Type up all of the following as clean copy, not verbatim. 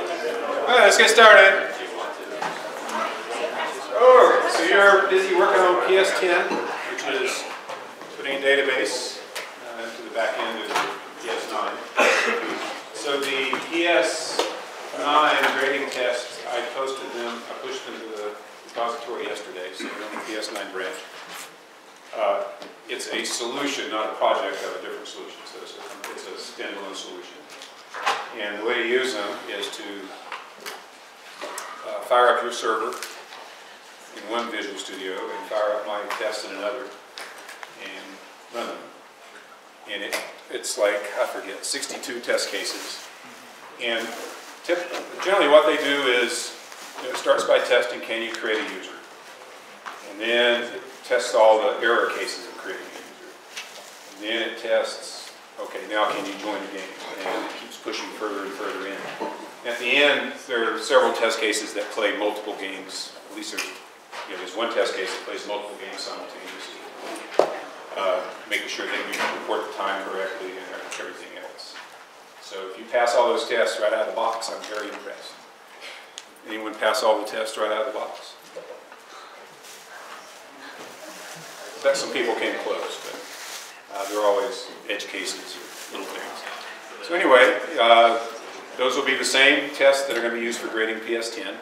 All right, let's get started. Oh, so you're busy working on PS10, which is putting a database into the back end of the PS9. So the PS9 grading tests, I pushed them to the repository yesterday, so we're on the PS9 branch. It's a solution, not a project of a different solution, so it's a standalone solution. And the way to use them is to fire up your server in one Visual Studio and fire up my tests in another and run them. And it's like, I forget, 62 test cases. And generally what they do is, it starts by testing, can you create a user? And then it tests all the error cases of creating a user. And then it tests, okay, now can you join the game? And it keeps pushing further and further in. At the end, there are several test cases that play multiple games. At least there's one test case that plays multiple games simultaneously, making sure that you report the time correctly and everything else. So if you pass all those tests right out of the box, I'm very impressed. Anyone pass all the tests right out of the box? I bet some people came close, but there are always edge cases or little things. So anyway, those will be the same tests that are going to be used for grading PS10.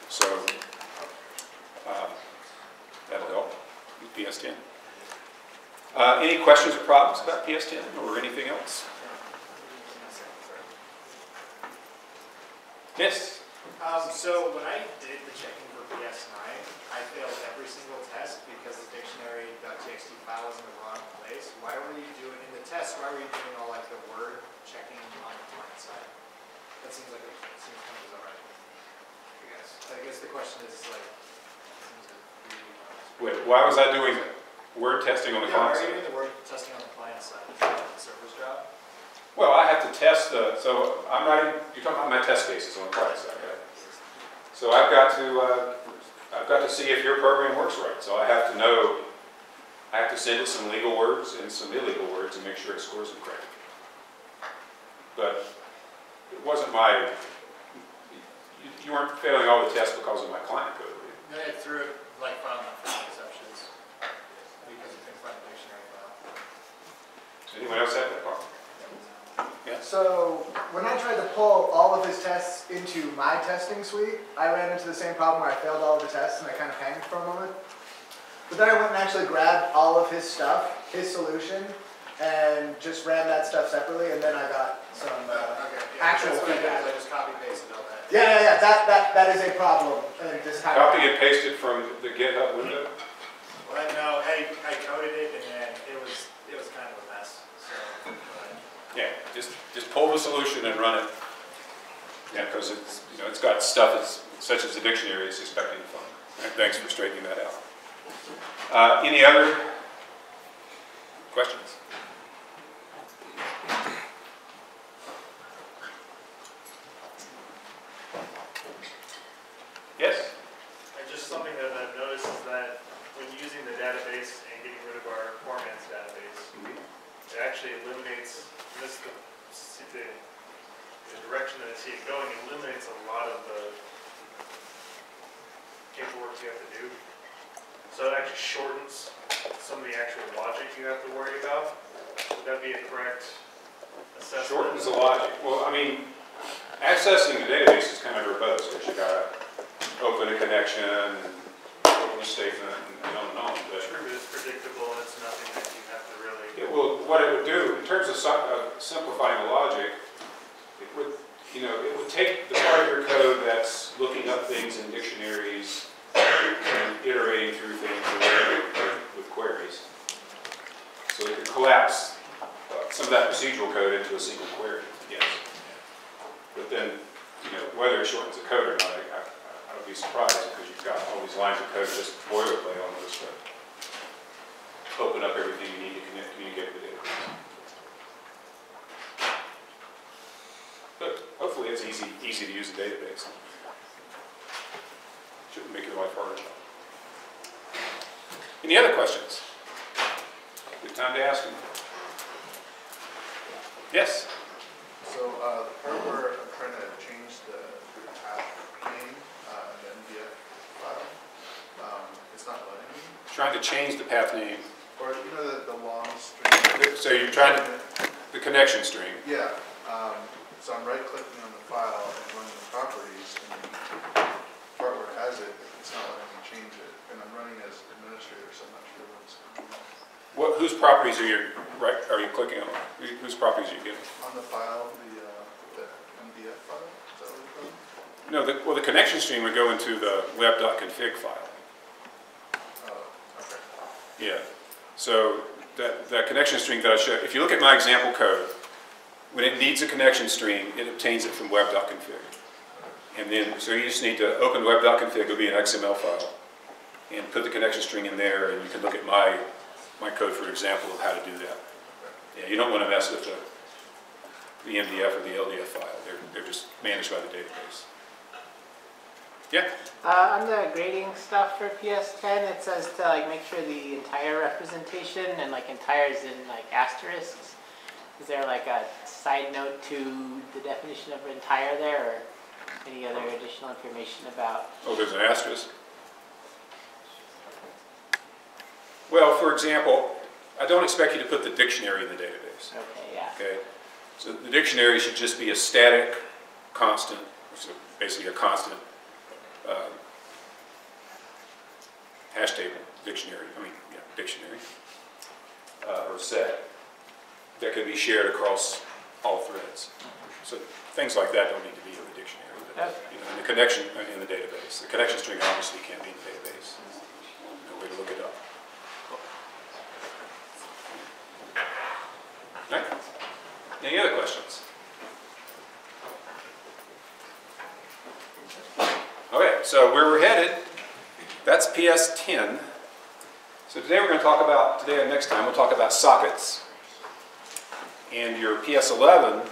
So that'll help with PS10. Any questions or problems about PS10 or anything else? Yes? So when I did the checking for PS9, I failed every single test because the dictionary.txt file was in the wrong place. Why were you doing, in the test, why were you doing all like the word checking on the client side? That seems like it seems kind of bizarre. I guess the question is like, wait, why was I doing word testing on the client side? Why are you doing the word testing on the client side? Is that the server's job? Well, I have to test so I'm writing, you're talking about my test cases on the client side, right? So I've got to see if your program works right. So I have to know, I have to send it some legal words and some illegal words and make sure it scores them correctly. But it wasn't you weren't failing all the tests because of my client code, were you? No, it threw it like file not for exceptions because it couldn't find the dictionary file. Anyone else have that problem? Yeah. So when I tried to pull all of his tests into my testing suite, I ran into the same problem where I failed all of the tests and I kind of hanged for a moment. But then I went and actually grabbed all of his stuff, his solution, and just ran that stuff separately, and then I got some actual feedback. I just copy pasted all that. Yeah. That is a problem. And just Copy and paste it from the GitHub window? Well, no, I coded it, and then it was kind of a mess. So, yeah, just pull the solution and run it. Yeah, because it's got stuff such as the dictionary is expecting to find. Right, thanks for straightening that out. Any other questions? Yes? Just something that I've noticed is that when using the database and getting rid of our formats database, it actually eliminates the direction that I see it going. It eliminates a lot of the paperwork you have to do. So it actually shortens some of the actual logic you have to worry about. Would that be a correct assessment? Shortens the logic. Well, I mean, accessing the database is kind of verbose because you got to open a connection and open a statement and on and on. But it's predictable. It's nothing that you have to really. What it would do in terms of simplifying the logic, it would take the part of your code that's looking up things in dictionaries and iterating through things with queries. So it could collapse some of that procedural code into a single query. Yes. But then, whether it shortens the code or not, I would be surprised because you've got all these lines of code just boilerplate almost to open up everything you need to communicate with the database. But hopefully it's easy to use the database. Shouldn't make your life harder. Any other questions? Good time to ask them. Yes? So the part where I'm trying to change trying to change the path name. Or, you know, the long string? So you're trying to, the connection string. Yeah, so I'm right-clicking on the file and running the properties, and the part where it has it, it's not letting me change it. And I'm running as administrator, so I'm not sure what's going on. Whose properties are you clicking on? Whose properties are you getting? On the file, the MDF file, is that what it's called? No, well, the connection string would go into the web.config file. Oh, okay. Yeah. So that connection string that I showed, if you look at my example code, when it needs a connection string, it obtains it from web.config. And then, so you just need to open web.config, it'll be an XML file, and put the connection string in there, and you can look at my code for example of how to do that. Yeah, you don't want to mess with the MDF or the LDF file. They're just managed by the database. Yeah? On the grading stuff for PS10, it says to like make sure the entire representation and like entire is in like asterisks. Is there like a side note to the definition of entire there, or any other additional information about? Oh, there's an asterisk? Well, for example, I don't expect you to put the dictionary in the database. Okay, yeah. Okay? So the dictionary should just be a static constant, which is basically a constant hash table dictionary, dictionary, or set that could be shared across all threads. So things like that don't need to be in the dictionary. But, in the connection, in the database. The connection string obviously can't be in the database. No way to look it up. All right? Any other questions? Okay, so where we're headed, that's PS10. So today we're going to talk about, today and next time, we'll talk about sockets. And your PS11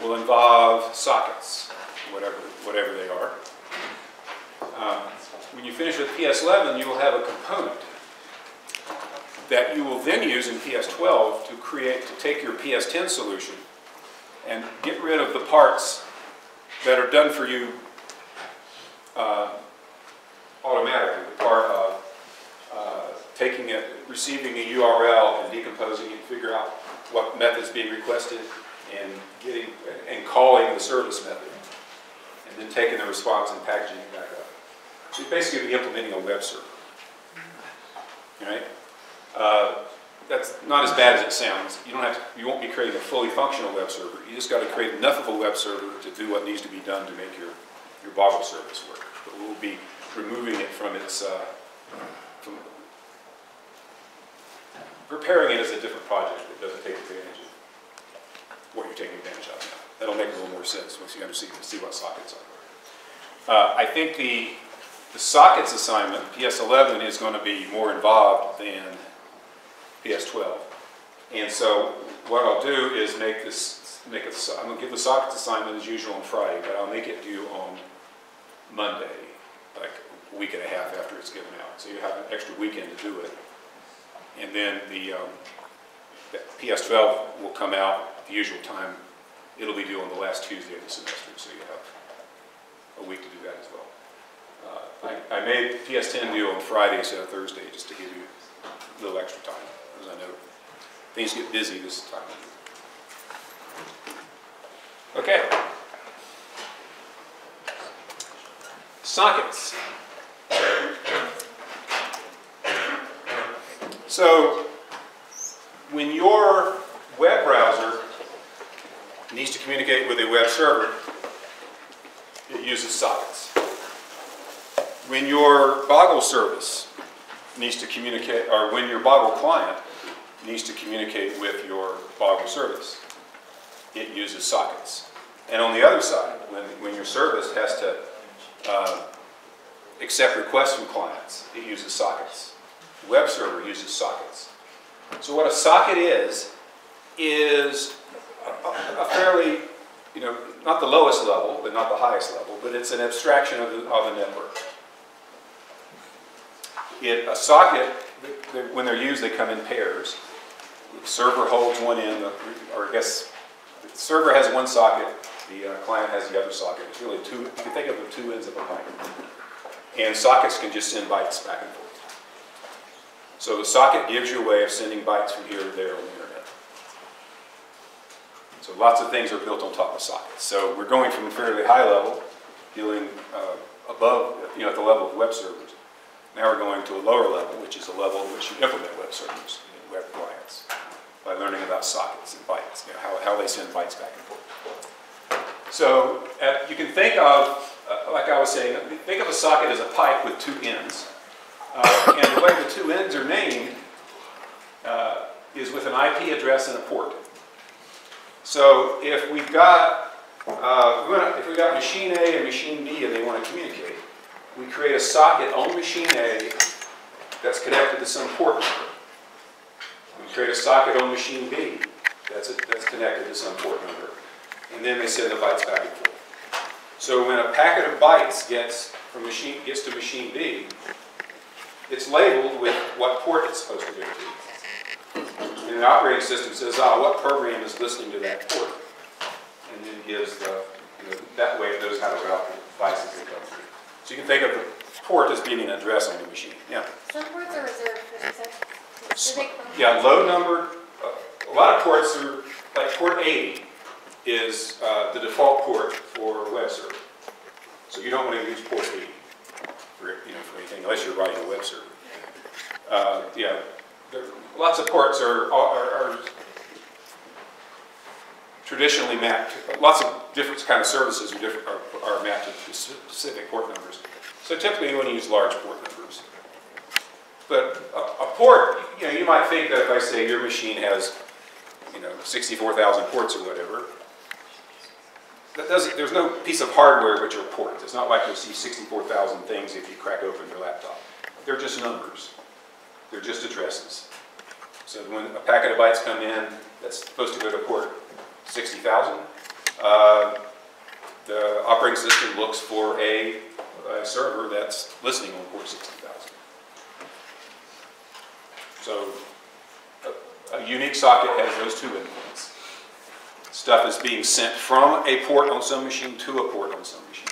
will involve sockets, whatever they are. When you finish with PS11, you will have a component that you will then use in PS12 to take your PS10 solution and get rid of the parts that are done for you automatically. The part of taking it, receiving a URL and decomposing it, figure out what method is being requested, and calling the service method, and then taking the response and packaging it back up. So you're basically implementing a web server. All right? That's not as bad as it sounds. You won't be creating a fully functional web server. You just got to create enough of a web server to do what needs to be done to make your Boggle service work. But we'll be removing it from its, preparing it as a different project that doesn't take advantage of what you're taking advantage of now. That'll make a little more sense once you see what sockets are. I think the sockets assignment, PS11, is going to be more involved than PS12. And so what I'll do is I'm going to give the sockets assignment as usual on Friday, but I'll make it due on Monday, like a week and a half after it's given out. So you have an extra weekend to do it. And then the PS12 will come out at the usual time. It'll be due on the last Tuesday of the semester, so you have a week to do that as well. I made PS10 due on Friday instead of Thursday, just to give you a little extra time, because I know things get busy this time of year. Okay. Sockets. So, when your web browser needs to communicate with a web server, it uses sockets. When your Boggle service needs to communicate, or when your Boggle client needs to communicate with your Boggle service, it uses sockets. And on the other side, when your service has to accept requests from clients, it uses sockets. The web server uses sockets. So what a socket is a fairly, not the lowest level, but not the highest level, but it's an abstraction of the network. A socket, when they're used, they come in pairs. The server holds one end, or I guess the server has one socket, the client has the other socket. It's really two, you can think of the two ends of a pipe. And sockets can just send bytes back and forth. So the socket gives you a way of sending bytes from here to there on the internet. So lots of things are built on top of sockets. So we're going from a fairly high level, dealing above, at the level of web servers. Now we're going to a lower level, which is a level in which you implement web servers and web clients by learning about sockets and bytes, how they send bytes back and forth. So you can think of, like I was saying, think of a socket as a pipe with two ends. And the way the two ends are named is with an IP address and a port. So if we've got machine A and machine B and they want to communicate, we create a socket on machine A that's connected to some port number. We create a socket on machine B that's connected to some port number. And then they send the bytes back and forth. So when a packet of bytes gets to machine B, it's labeled with what port it's supposed to go to. And the operating system says, what program is listening to that port? And then gives that way it knows how to route the bytes as they come through. So you can think of the port as being an address on the machine. Yeah. Some ports are reserved for specific functions. Yeah, low number. A lot of ports are, like port 80 is the default port for web server. So you don't want to use port 80 for anything unless you're writing a web server. Lots of ports are traditionally mapped. Lots of different kind of services are mapped to specific port numbers. So typically you want to use large port numbers. But a port, you might think that if I say your machine has 64,000 ports or whatever, there's no piece of hardware which are ports. It's not like you'll see 64,000 things if you crack open your laptop. They're just numbers. They're just addresses. So when a packet of bytes come in that's supposed to go to port 60,000, the operating system looks for a server that's listening on port 60,000. So a unique socket has those two endpoints. Stuff is being sent from a port on some machine to a port on some machine.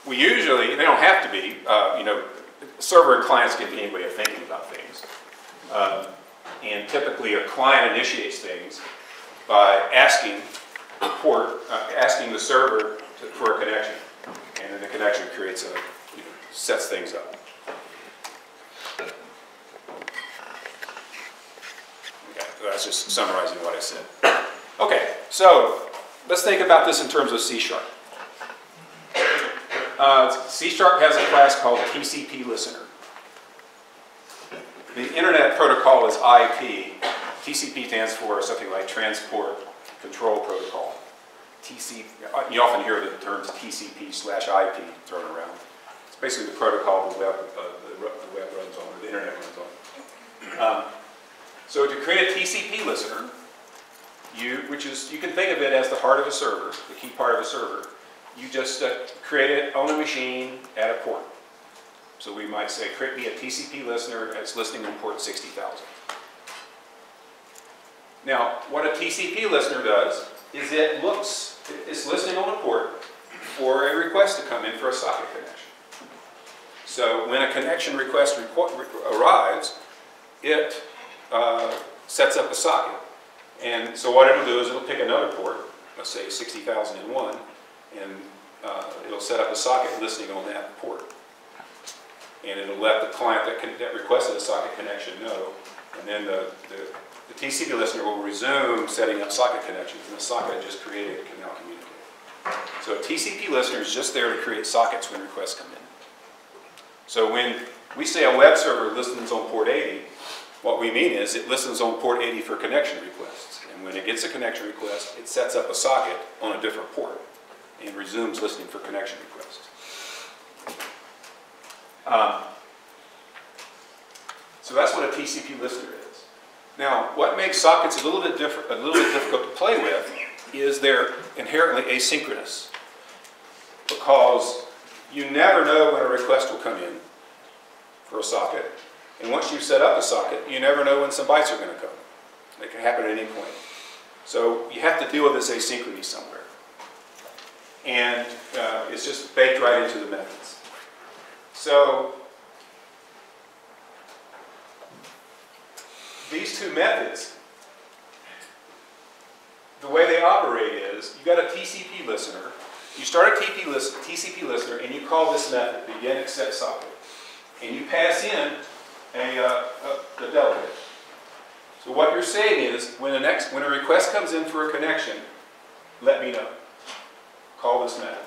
We usually, they don't have to be, server and clients can be any way of thinking about things. And typically a client initiates things by asking the server for a connection. And then the connection creates sets things up. Okay, so that's just summarizing what I said. Okay, so let's think about this in terms of C#. C# has a class called TCP listener. The internet protocol is IP. TCP stands for something like Transport Control Protocol. You often hear the terms TCP/IP thrown around. It's basically the protocol the web runs on, or the internet runs on. So to create a TCP listener, you can think of it as the heart of a server, the key part of a server. You just create it on a machine at a port. So we might say, create me a TCP listener that's listening on port 60,000. Now, what a TCP listener does is it's listening on a port for a request to come in for a socket connection. So when a connection request arrives, it sets up a socket. And so what it'll do is it'll pick another port, let's say 60,001, and it'll set up a socket listening on that port. And it'll let the client that requested a socket connection know, and then the TCP listener will resume setting up socket connections, and the socket I just created can now communicate. So a TCP listener is just there to create sockets when requests come in. So when we say a web server listens on port 80, what we mean is it listens on port 80 for connection requests. And when it gets a connection request, it sets up a socket on a different port and resumes listening for connection requests. So that's what a TCP listener is. Now, what makes sockets a little bit difficult to play with is they're inherently asynchronous, because you never know when a request will come in for a socket, and once you've set up a socket, you never know when some bytes are going to come. They can happen at any point. So you have to deal with this asynchrony somewhere, and it's just baked right into the methods. So these two methods, the way they operate is, you got a TCP listener. You start a TCP listener, and you call this method, begin accept socket. And you pass in a delegate. So what you're saying is, when a request comes in for a connection, let me know. Call this method.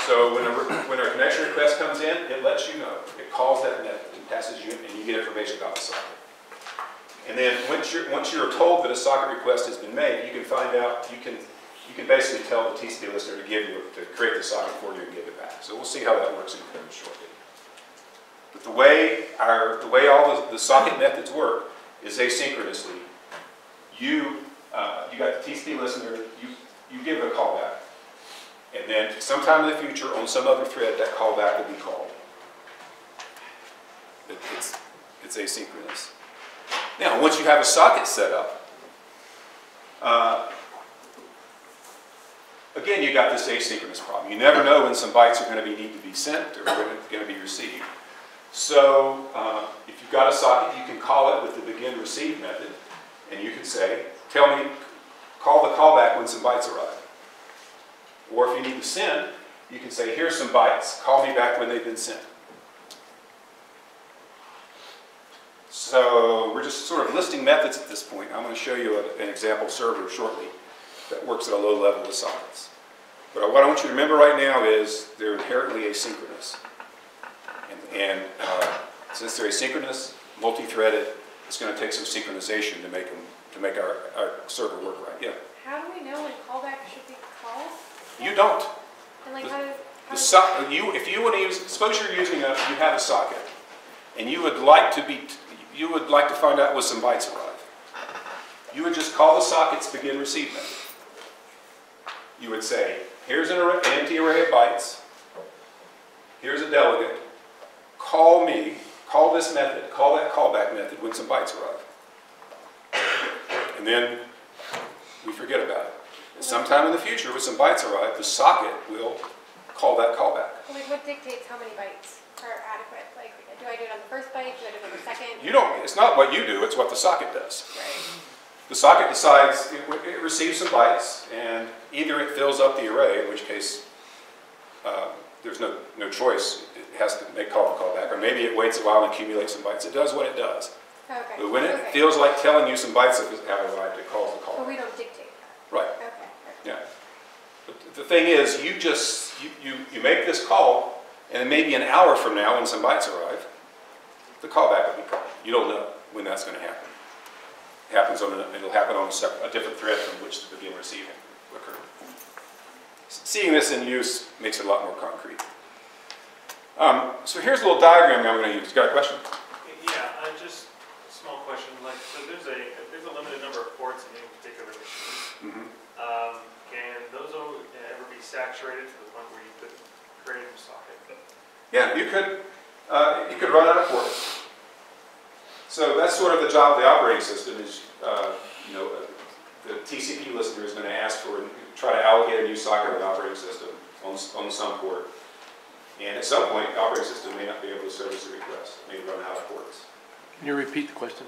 So when a connection request comes in, it lets you know. It calls that method and passes you, and you get information about the socket. And then once you're told that a socket request has been made, you can find out. You can basically tell the TCP listener to create the socket for you and give it back. So we'll see how that works in code shortly. But the way all the socket methods work is asynchronously. You got the TCP listener. You give it a callback. And then sometime in the future, on some other thread, that callback will be called. It's asynchronous. Now, once you have a socket set up, again, you got this asynchronous problem. You never know when some bytes are going to need to be sent or going to be received. So, if you've got a socket, you can call it with the begin receive method, and you can say, call the callback when some bytes arrive. Or if you need to send, you can say, here's some bytes, call me back when they've been sent. So we're just sort of listing methods at this point. I'm going to show you an example server shortly that works at a low level with sockets. But what I want you to remember right now is they're inherently asynchronous. And since they're asynchronous, multi-threaded, it's going to take some synchronization to make our server work right. Yeah. How do we know when callback should be called? You don't. And like If you want to use, suppose you have a socket, and you would like to find out when some bytes arrive. You would just call the socket's begin receive method. You would say, here's an empty array of bytes. Here's a delegate. Call this method, call that callback method when some bytes arrive. And then we forget about it. And sometime in the future, when some bytes arrive, the socket will call that callback. Like what dictates how many bytes are adequate? Like, do I do it on the first byte? Do I do it on the second? You don't. It's not what you do. It's what the socket does. Right. The socket decides it receives some bytes, and either it fills up the array, in which case there's no choice. It has to call the callback, or maybe it waits a while and accumulates some bytes. It does what it does. Okay. But when it feels like telling you some bytes have arrived, it calls the callback. But we don't dictate that. Right. Okay. Yeah. But the thing is, you make this call, and then maybe an hour from now, when some bytes arrive, the callback will be called. You don't know when that's going to happen. It'll happen on a different thread from which the begin receiving occurred. Seeing this in use makes it a lot more concrete. So here's a little diagram I'm going to use. You got a question? Yeah, just a small question. Like, so there's a limited number of ports in any particular machine. Mm-hmm. Can those ever be saturated to the point where you could create a socket? Yeah, you could run out of ports. So that's sort of the job of the operating system is, the TCP listener is going to ask for, try to allocate a new socket to the operating system on some port. And at some point, the operating system may not be able to service the request. It may run out of ports. Can you repeat the question?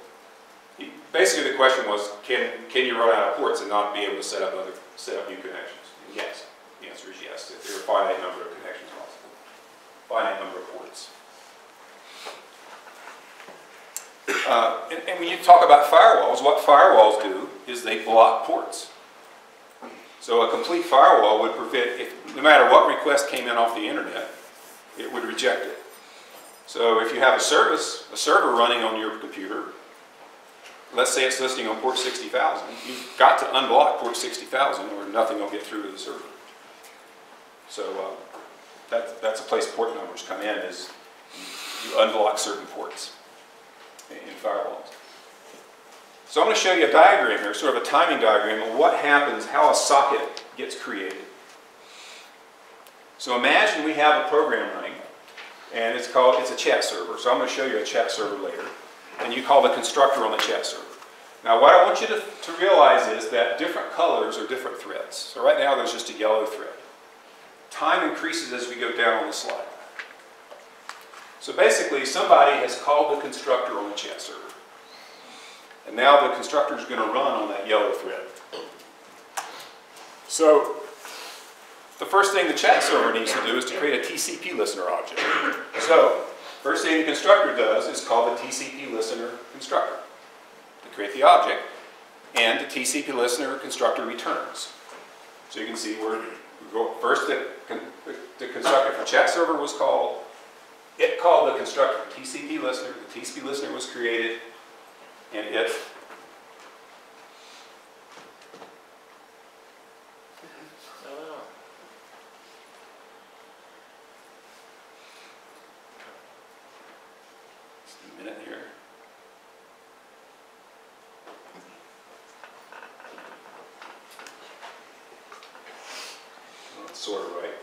Basically, the question was, can you run out of ports and not be able to set up new connections? And yes. The answer is yes. There are a finite number of connections possible. Finite number of ports. And when you talk about firewalls, what firewalls do is they block ports. So a complete firewall would prevent, no matter what request came in off the internet, it would reject it. So if you have a server running on your computer, let's say it's listening on port 60,000, you've got to unblock port 60,000 or nothing will get through to the server. So that's a place port numbers come in, is you unblock certain ports in firewalls. So I'm going to show you a diagram here, sort of a timing diagram of what happens, how a socket gets created. So imagine we have a program running, and it's a chat server. So I'm going to show you a chat server later. And you call the constructor on the chat server. Now what I want you to realize is that different colors are different threads. So right now there's just a yellow thread. time increases as we go down on the slide. So basically, somebody has called the constructor on the chat server. And now the constructor is going to run on that yellow thread. So the first thing the chat server needs to do is to create a TCP listener object. So first thing the constructor does is call the TCP listener constructor to create the object, and the TCP listener constructor returns. So you can see where first the constructor for chat server was called. It called the constructor for TCP listener. The TCP listener was created, and it sort of right.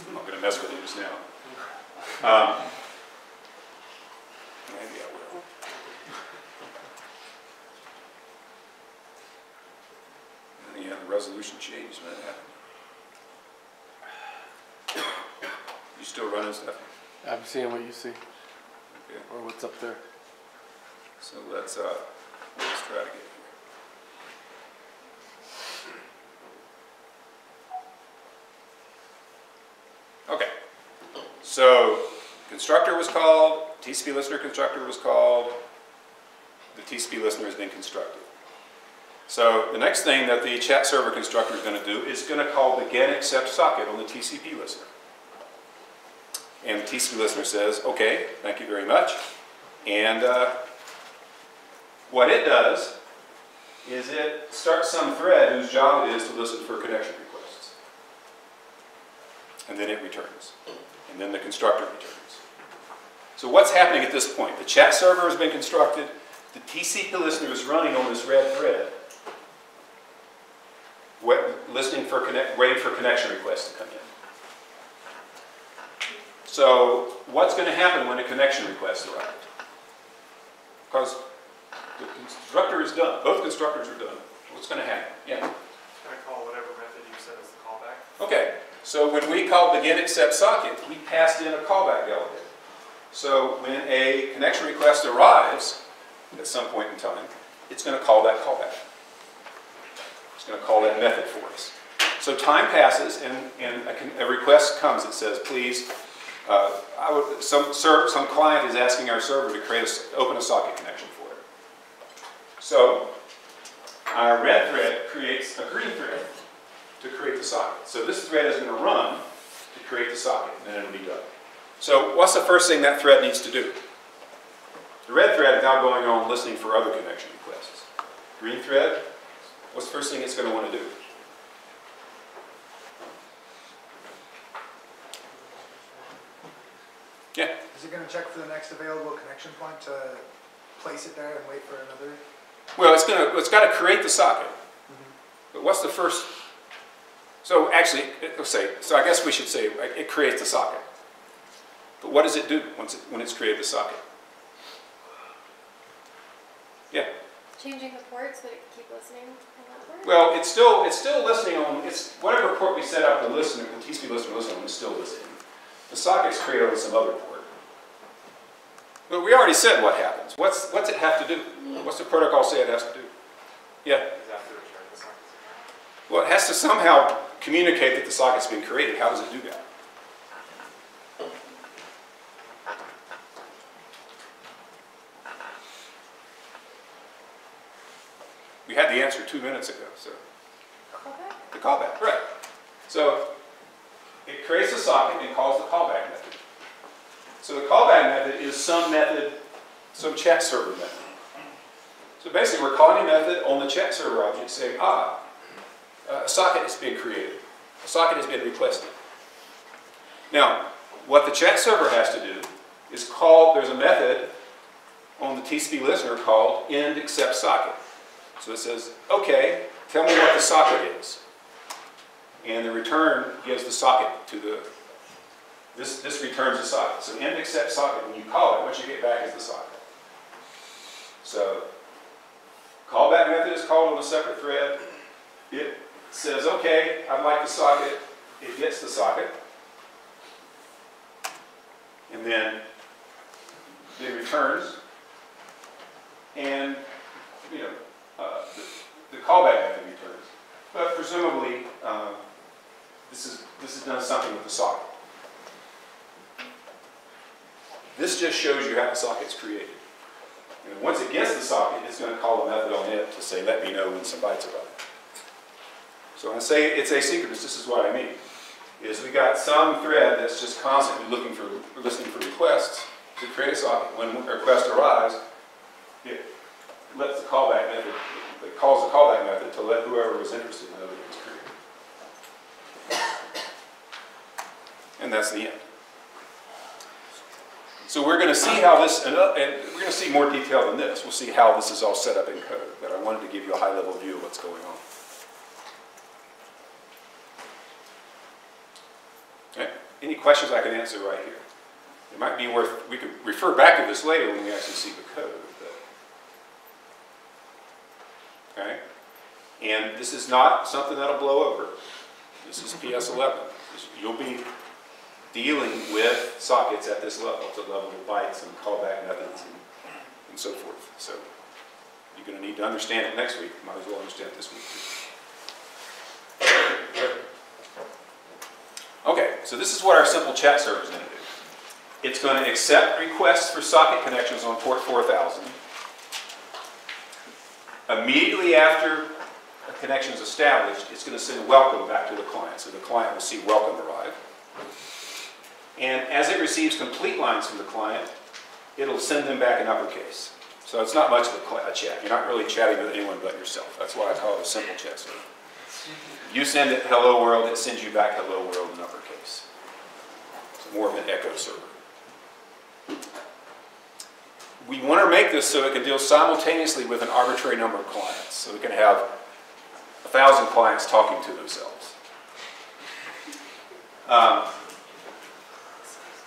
I'm not going to mess with it just now. Maybe I will. And yeah, the resolution changed when it happened. You still running stuff? I'm seeing what you see, Okay. or what's up there. So let's try to get here. Okay, so constructor was called, TCP listener constructor was called, the TCP listener has been constructed. So the next thing that the chat server constructor is going to do is going to call the get accept socket on the TCP listener. And the TCP listener says, okay, thank you very much. And what it does is it starts some thread whose job it is to listen for connection requests. And then it returns. And then the constructor returns. So what's happening at this point? The chat server has been constructed. The TCP listener is running on this red thread, waiting for connection requests to come in. So what's going to happen when a connection request arrives? Because the constructor is done. Both constructors are done. What's going to happen? Yeah? Can I call whatever method you said is the callback? Okay. So when we called begin accept socket, we passed in a callback delegate. So when a connection request arrives at some point in time, it's going to call that callback. It's going to call that method for us. So time passes, and a request comes that says, please, some client is asking our server to open a socket connection for it. So our red thread creates a green thread to create the socket. So this thread is going to run to create the socket, and then it'll be done. So what's the first thing that thread needs to do? The red thread is now going on listening for other connection requests. Green thread, what's the first thing it's going to want to do? Yeah? Is it going to check for the next available connection point to place it there and wait for another? Well, it's got to create the socket. But what's the first? So actually, so I guess we should say it creates the socket. But what does it do when it's created the socket? Yeah. Changing the port so that it can keep listening on that port? Well, it's still listening on whatever port we set up the TCP listener listen on is still listening. The socket's created on some other port. But we already said what happens. What's it have to do? What's the protocol say it has to do? Yeah. Well, it has to somehow communicate that the socket's been created. How does it do that? We had the answer 2 minutes ago. So Callback? the callback, right? So it creates a socket and calls the callback method. So the callback method is some method, some chat server method. So basically, we're calling a method on the chat server object saying, a socket has been created. A socket has been requested. Now, what the chat server has to do is there's a method on the TCP listener called end accept socket. So it says, okay, tell me what the socket is. And the return gives the socket to this returns the socket. So end accept socket, when you call it, what you get back is the socket. So callback method is called on a separate thread. It says, okay, I'd like the socket. it gets the socket, and then it returns, and the callback method returns. But presumably, this has done something with the socket. This just shows you how the socket's created. And once it gets the socket, it's going to call a method on it to say, let me know when some bytes arrive. So when I say it's asynchronous, this is what I mean. Is we got some thread that's just constantly listening for requests to create a socket. When a request arrives, it lets the callback method, it calls the callback method to let whoever was interested know that it was created. And that's the end. So we're going to see how this, and we're going to see more detail than this. We'll see how this is all set up in code, but I wanted to give you a high-level view of what's going on. Okay? Any questions I can answer right here? It might be worth, we could refer back to this later when we actually see the code. But, okay? And this is not something that'll blow over. This is PS11. You'll be dealing with sockets at this level, at the level of bytes and callback methods and so forth. So you're going to need to understand it next week. Might as well understand it this week too. Okay, so this is what our simple chat server is going to do. It's going to accept requests for socket connections on port 4000. Immediately after a connection is established, it's going to send welcome back to the client. So the client will see welcome arrive. And as it receives complete lines from the client, it'll send them back in uppercase. So it's not much of a chat. You're not really chatting with anyone but yourself. That's why I call it a simple chat server. You send it hello world, it sends you back hello world in uppercase. It's more of an echo server. We want to make this so it can deal simultaneously with an arbitrary number of clients. So we can have 1,000 clients talking to themselves.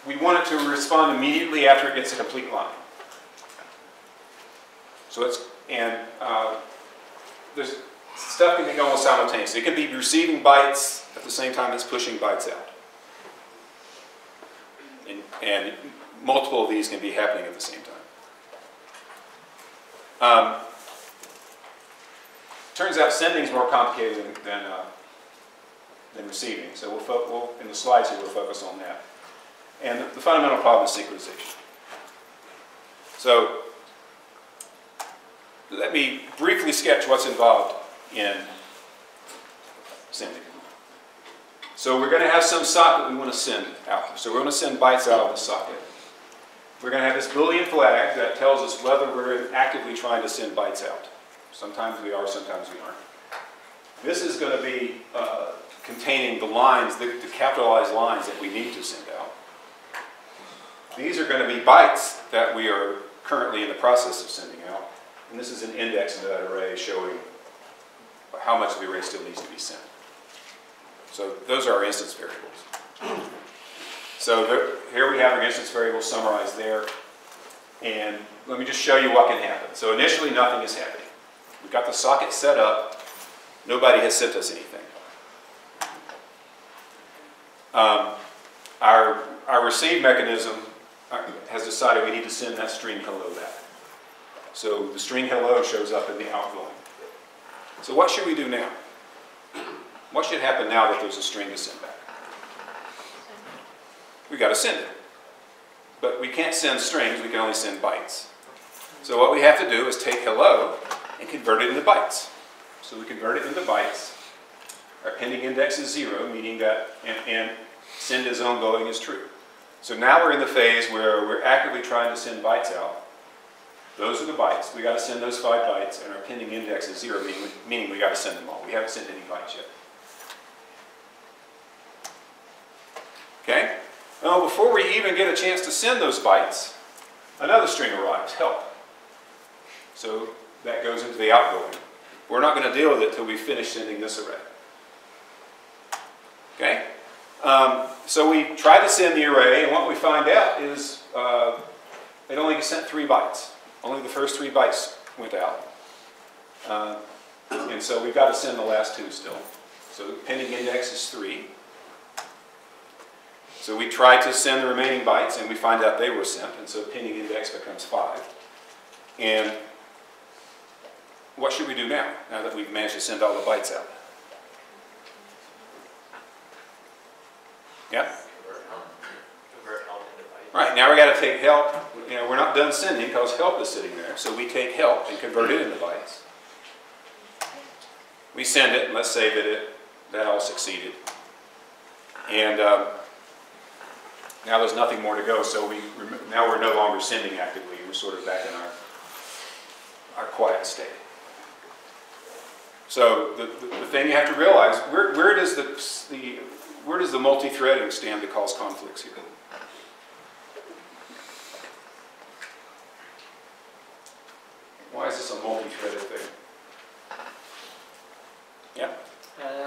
We want it to respond immediately after it gets a complete line. So there's stuff can be going simultaneously. It can be receiving bytes at the same time it's pushing bytes out. And multiple of these can be happening at the same time. Turns out sending is more complicated than receiving. So we'll in the slides here, we'll focus on that. And the fundamental problem is synchronization. So let me briefly sketch what's involved in sending. So we're going to have some socket we want to send out. So we're going to send bytes out of the socket. We're going to have this Boolean flag that tells us whether we're actively trying to send bytes out. Sometimes we are, sometimes we aren't. This is going to be containing the lines, the capitalized lines that we need to send out. These are going to be bytes that we are currently in the process of sending out. And this is an index into that array showing how much of the array still needs to be sent. So those are our instance variables. So here we have our instance variables summarized there. And let me just show you what can happen. So initially nothing is happening. We've got the socket set up. Nobody has sent us anything. Our receive mechanism has decided we need to send that string hello back. So the string hello shows up in the outgoing. So what should we do now? What should happen now that there's a string to send back? We've got to send it. But we can't send strings, we can only send bytes. So what we have to do is take hello and convert it into bytes. So we convert it into bytes. Our pending index is 0, meaning that, and send is ongoing is true. So now we're in the phase where we're actively trying to send bytes out. Those are the bytes. We got to send those 5 bytes, and our pending index is 0, meaning we got to send them all. We haven't sent any bytes yet. Okay? Well, before we even get a chance to send those bytes, another string arrives, help. So that goes into the outgoing. We're not going to deal with it until we finish sending this array. Okay? So we try to send the array, and what we find out is it only sent 3 bytes. Only the first 3 bytes went out. And so we've got to send the last 2 still. So the pending index is 3. So we try to send the remaining bytes, and we find out they were sent, and so pinging index becomes 5. And what should we do now that we've managed to send all the bytes out? Yeah? Convert help into bytes. Right, now we got to take help. You know, we're not done sending because help is sitting there. So we take help and convert it into bytes. We send it, and let's say that all succeeded. And now there's nothing more to go, so now we're no longer sending actively. We're sort of back in our quiet state. So the thing you have to realize, where does the multi-threading stand to cause conflicts here? Why is this a multi-threaded thing? Yeah?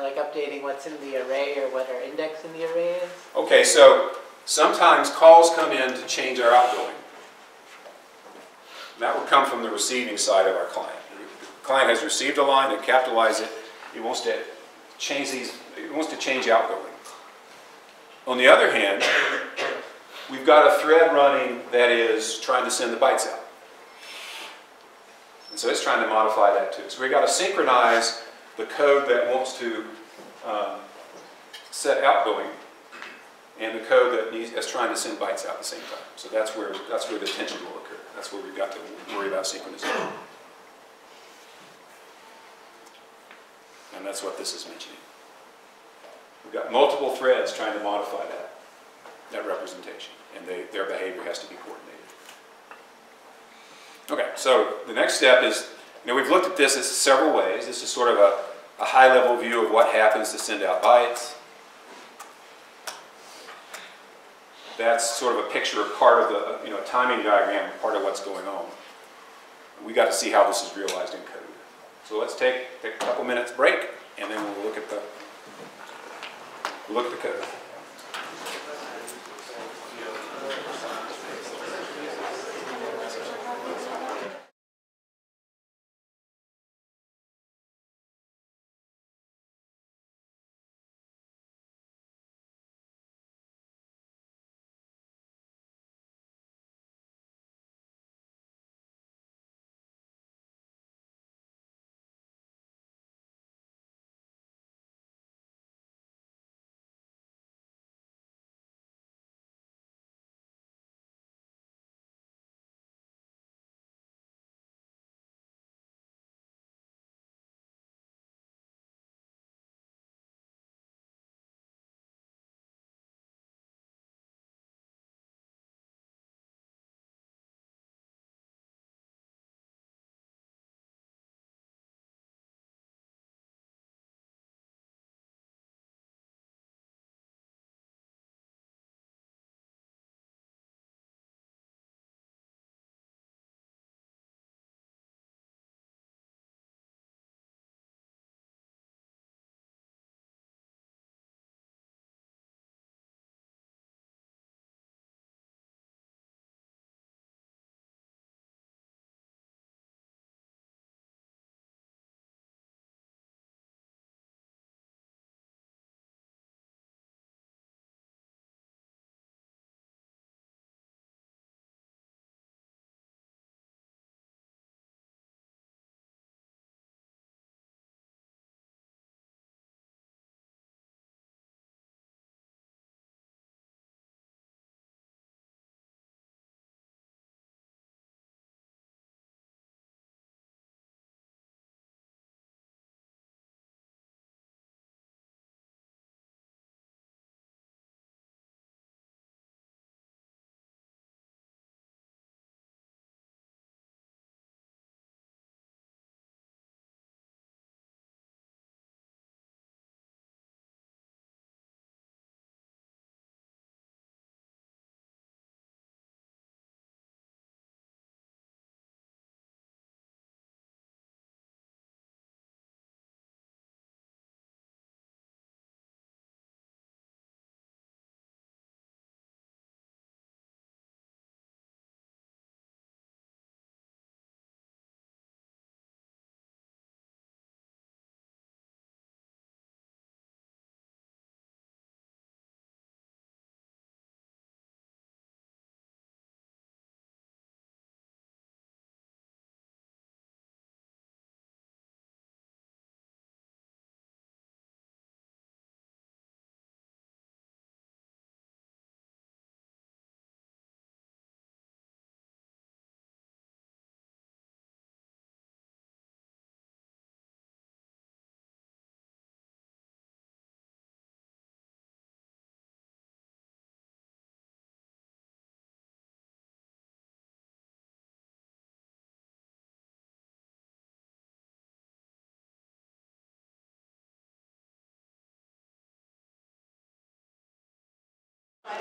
Like updating what's in the array or what our index in the array is. Okay, so sometimes calls come in to change our outgoing. That would come from the receiving side of our client. The client has received a line, it capitalizes it, it wants to change outgoing. On the other hand, we've got a thread running that is trying to send the bytes out. And so it's trying to modify that too. So we've got to synchronize the code that wants to set outgoing and the code that's trying to send bytes out at the same time. So that's where the tension will occur. That's where we've got to worry about synchronization. And that's what this is mentioning. We've got multiple threads trying to modify that representation, and their behavior has to be coordinated. Okay, so the next step is, we've looked at this in several ways. This is sort of a high-level view of what happens to send out bytes. That's sort of a picture of part of the, a timing diagram, part of what's going on. We got to see how this is realized in code. So let's take a couple minutes break, and then we'll look at the code.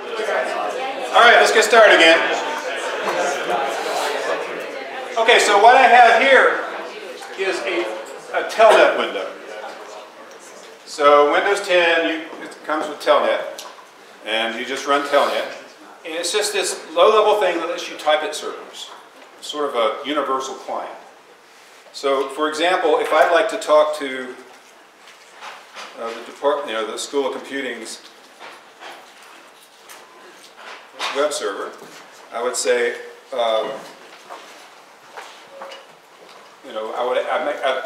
All right, let's get started again. Okay, so what I have here is a Telnet window. So Windows 10, it comes with Telnet, and you just run Telnet. And it's just this low-level thing that lets you type at servers, sort of a universal client. So, for example, if I'd like to talk to the department, the School of Computing's web server, I would say, I'd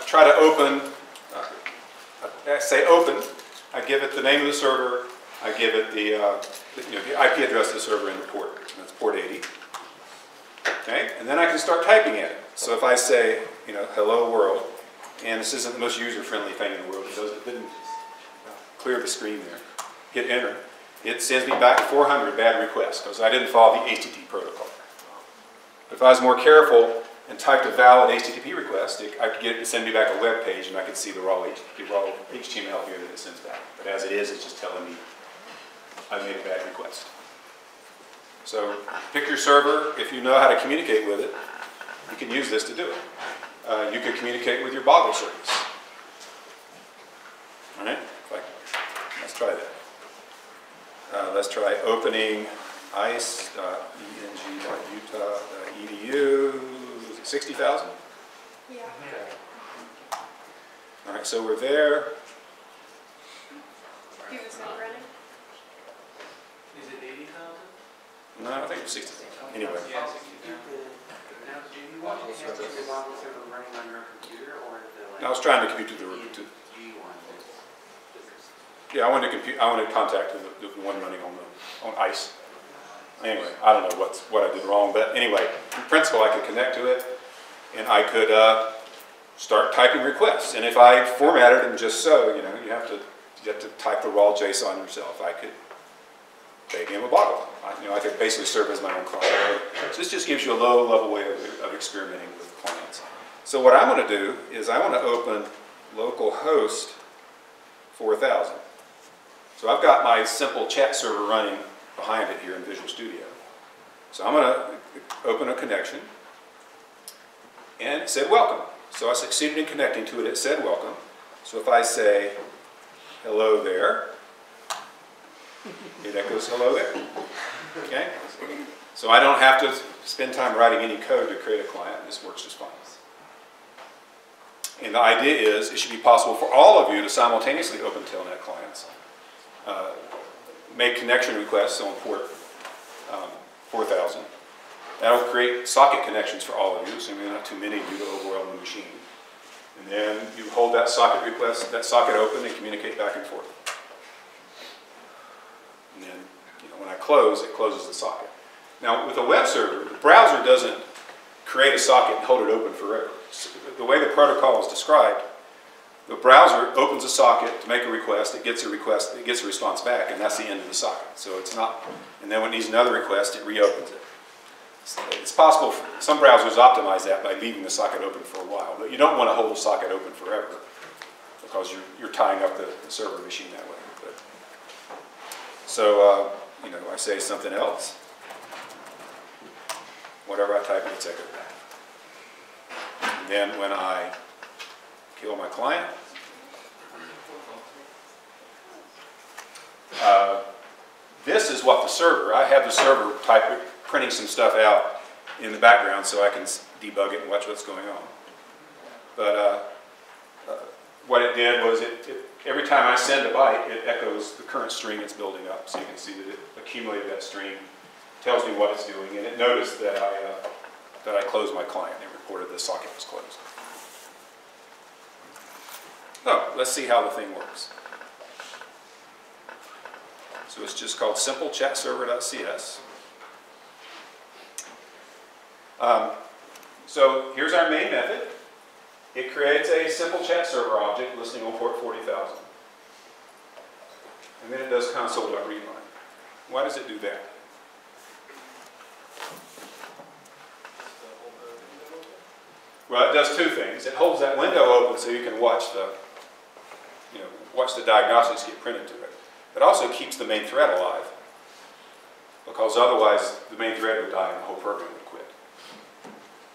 try to open. I say open. I give it the name of the server. I give it the IP address of the server and the port. And that's port 80. Okay, and then I can start typing at it. So if I say, hello world, and this isn't the most user-friendly thing in the world. It didn't clear the screen there. Hit enter. It sends me back 400 bad requests because I didn't follow the HTTP protocol. But if I was more careful and typed a valid HTTP request, I could get it to send me back a web page, and I could see the raw HTML here that it sends back. But as it is, it's just telling me I made a bad request. So pick your server. If you know how to communicate with it, you can use this to do it. You can communicate with your Boggle service. All right? Let's try that. Let's try opening ice.eng.utah.edu. Is it 60,000? Yeah. All right, so we're there. Do you have a snow running? Is it 80,000? No, I think it's 60. Anyway. Yeah, 60,000. Now, do you want to have the Boggle server running on your computer or the I was trying to compute to the G one? yeah, I wanted to contact the one running on ice. Anyway, I don't know what I did wrong, but anyway, in principle, I could connect to it, and I could start typing requests. And if I formatted them just so, you have to type the raw JSON yourself. I could bake in a Boggle. I could basically serve as my own client. So this just gives you a low-level way of experimenting with clients. So what I want to do is I want to open localhost 4000. So I've got my simple chat server running behind it here in Visual Studio. So I'm going to open a connection, and it said welcome. So I succeeded in connecting to it. It said welcome. So if I say hello there, it echoes hello there. Okay? So I don't have to spend time writing any code to create a client. This works just fine. And the idea is it should be possible for all of you to simultaneously open Telnet clients, make connection requests on port 4000. That'll create socket connections for all of you, so maybe not too many due to overwhelm the machine. And then you hold that socket request, that socket open, and communicate back and forth. And then, when I close, it closes the socket. Now, with a web server, the browser doesn't create a socket and hold it open forever. So the way the protocol is described, the browser opens a socket to make a request, it gets a response back, and that's the end of the socket. So it's not, and then when it needs another request, it reopens it. It's possible, some browsers optimize that by leaving the socket open for a while, but you don't want to hold the socket open forever because you're tying up the server machine that way. But, so, I say something else. Whatever I type in, it's echoed back. And then when I kill my client, this is what the server, I have the server printing some stuff out in the background so I can debug it and watch what's going on. But what it did was every time I send a byte, it echoes the current string it's building up. So you can see that it accumulated that string, tells me what it's doing, and it noticed that I closed my client. It reported the socket was closed. So let's see how the thing works. So it's just called simplechatserver.cs. So here's our main method. It creates a simple chat server object listening on port 40,000. And then it does console.readline. Why does it do that? Well, it does two things. It holds that window open so you can watch the diagnostics get printed to it. It also keeps the main thread alive. because otherwise the main thread would die and the whole program would quit.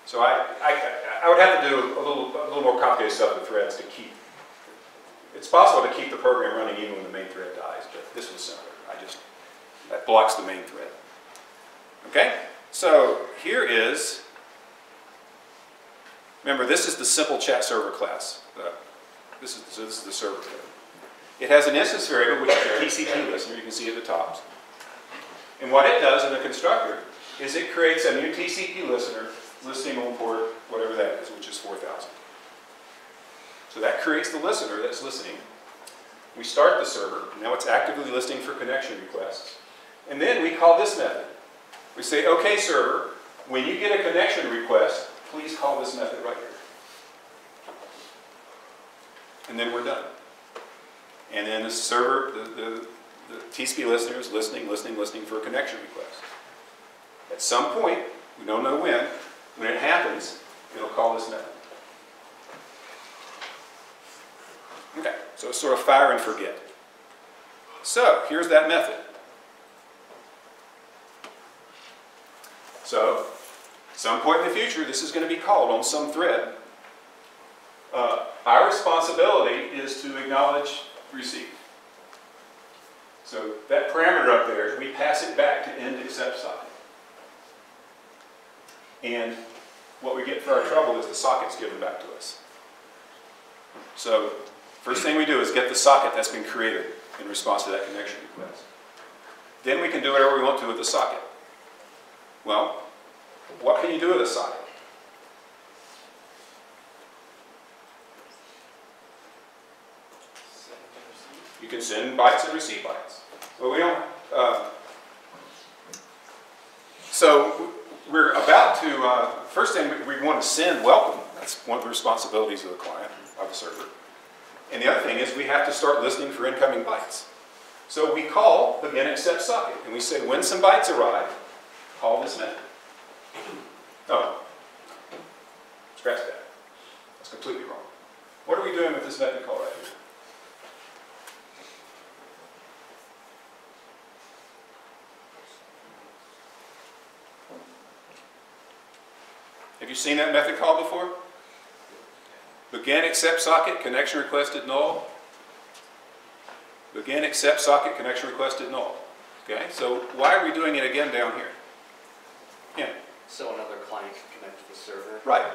So I would have to do a little more complicated stuff with threads to keep. It's possible to keep the program running even when the main thread dies, but this was simpler. That blocks the main thread. Okay? So here is, remember this is the simple chat server class. This is the server code. It has an instance variable, which is a TCP listener, you can see at the top. And what it does in the constructor is it creates a new TCP listener listening on port, whatever that is, which is 4000. So that creates the listener that's listening. We start the server. Now it's actively listening for connection requests. And then we call this method. We say, okay, server, when you get a connection request, please call this method right here. And then we're done. And then the server, the TCP listener is listening for a connection request. At some point, we don't know when it happens, it'll call this method. Okay, so it's sort of fire and forget. So here's that method. So, some point in the future, this is going to be called on some thread. Our responsibility is to acknowledge receive. So that parameter up there, we pass it back to end except socket. And what we get for our trouble is the socket's given back to us. So first thing we do is get the socket that's been created in response to that connection request. Then we can do whatever we want to with the socket. Well, what can you do with a socket? You can send bytes and receive bytes. Well, we don't. So we're about to. First thing we want to send welcome. That's one of the responsibilities of the client, of the server. And the other thing is we have to start listening for incoming bytes. So we call begin accept socket, and we say when some bytes arrive, call this method. Oh, scratch that. That's completely wrong. What are we doing with this method call right here? Have you seen that method call before? Begin accept socket, connection requested null. Begin accept socket, connection requested null. Okay, so why are we doing it again down here? Yeah. So another client can connect to the server? Right.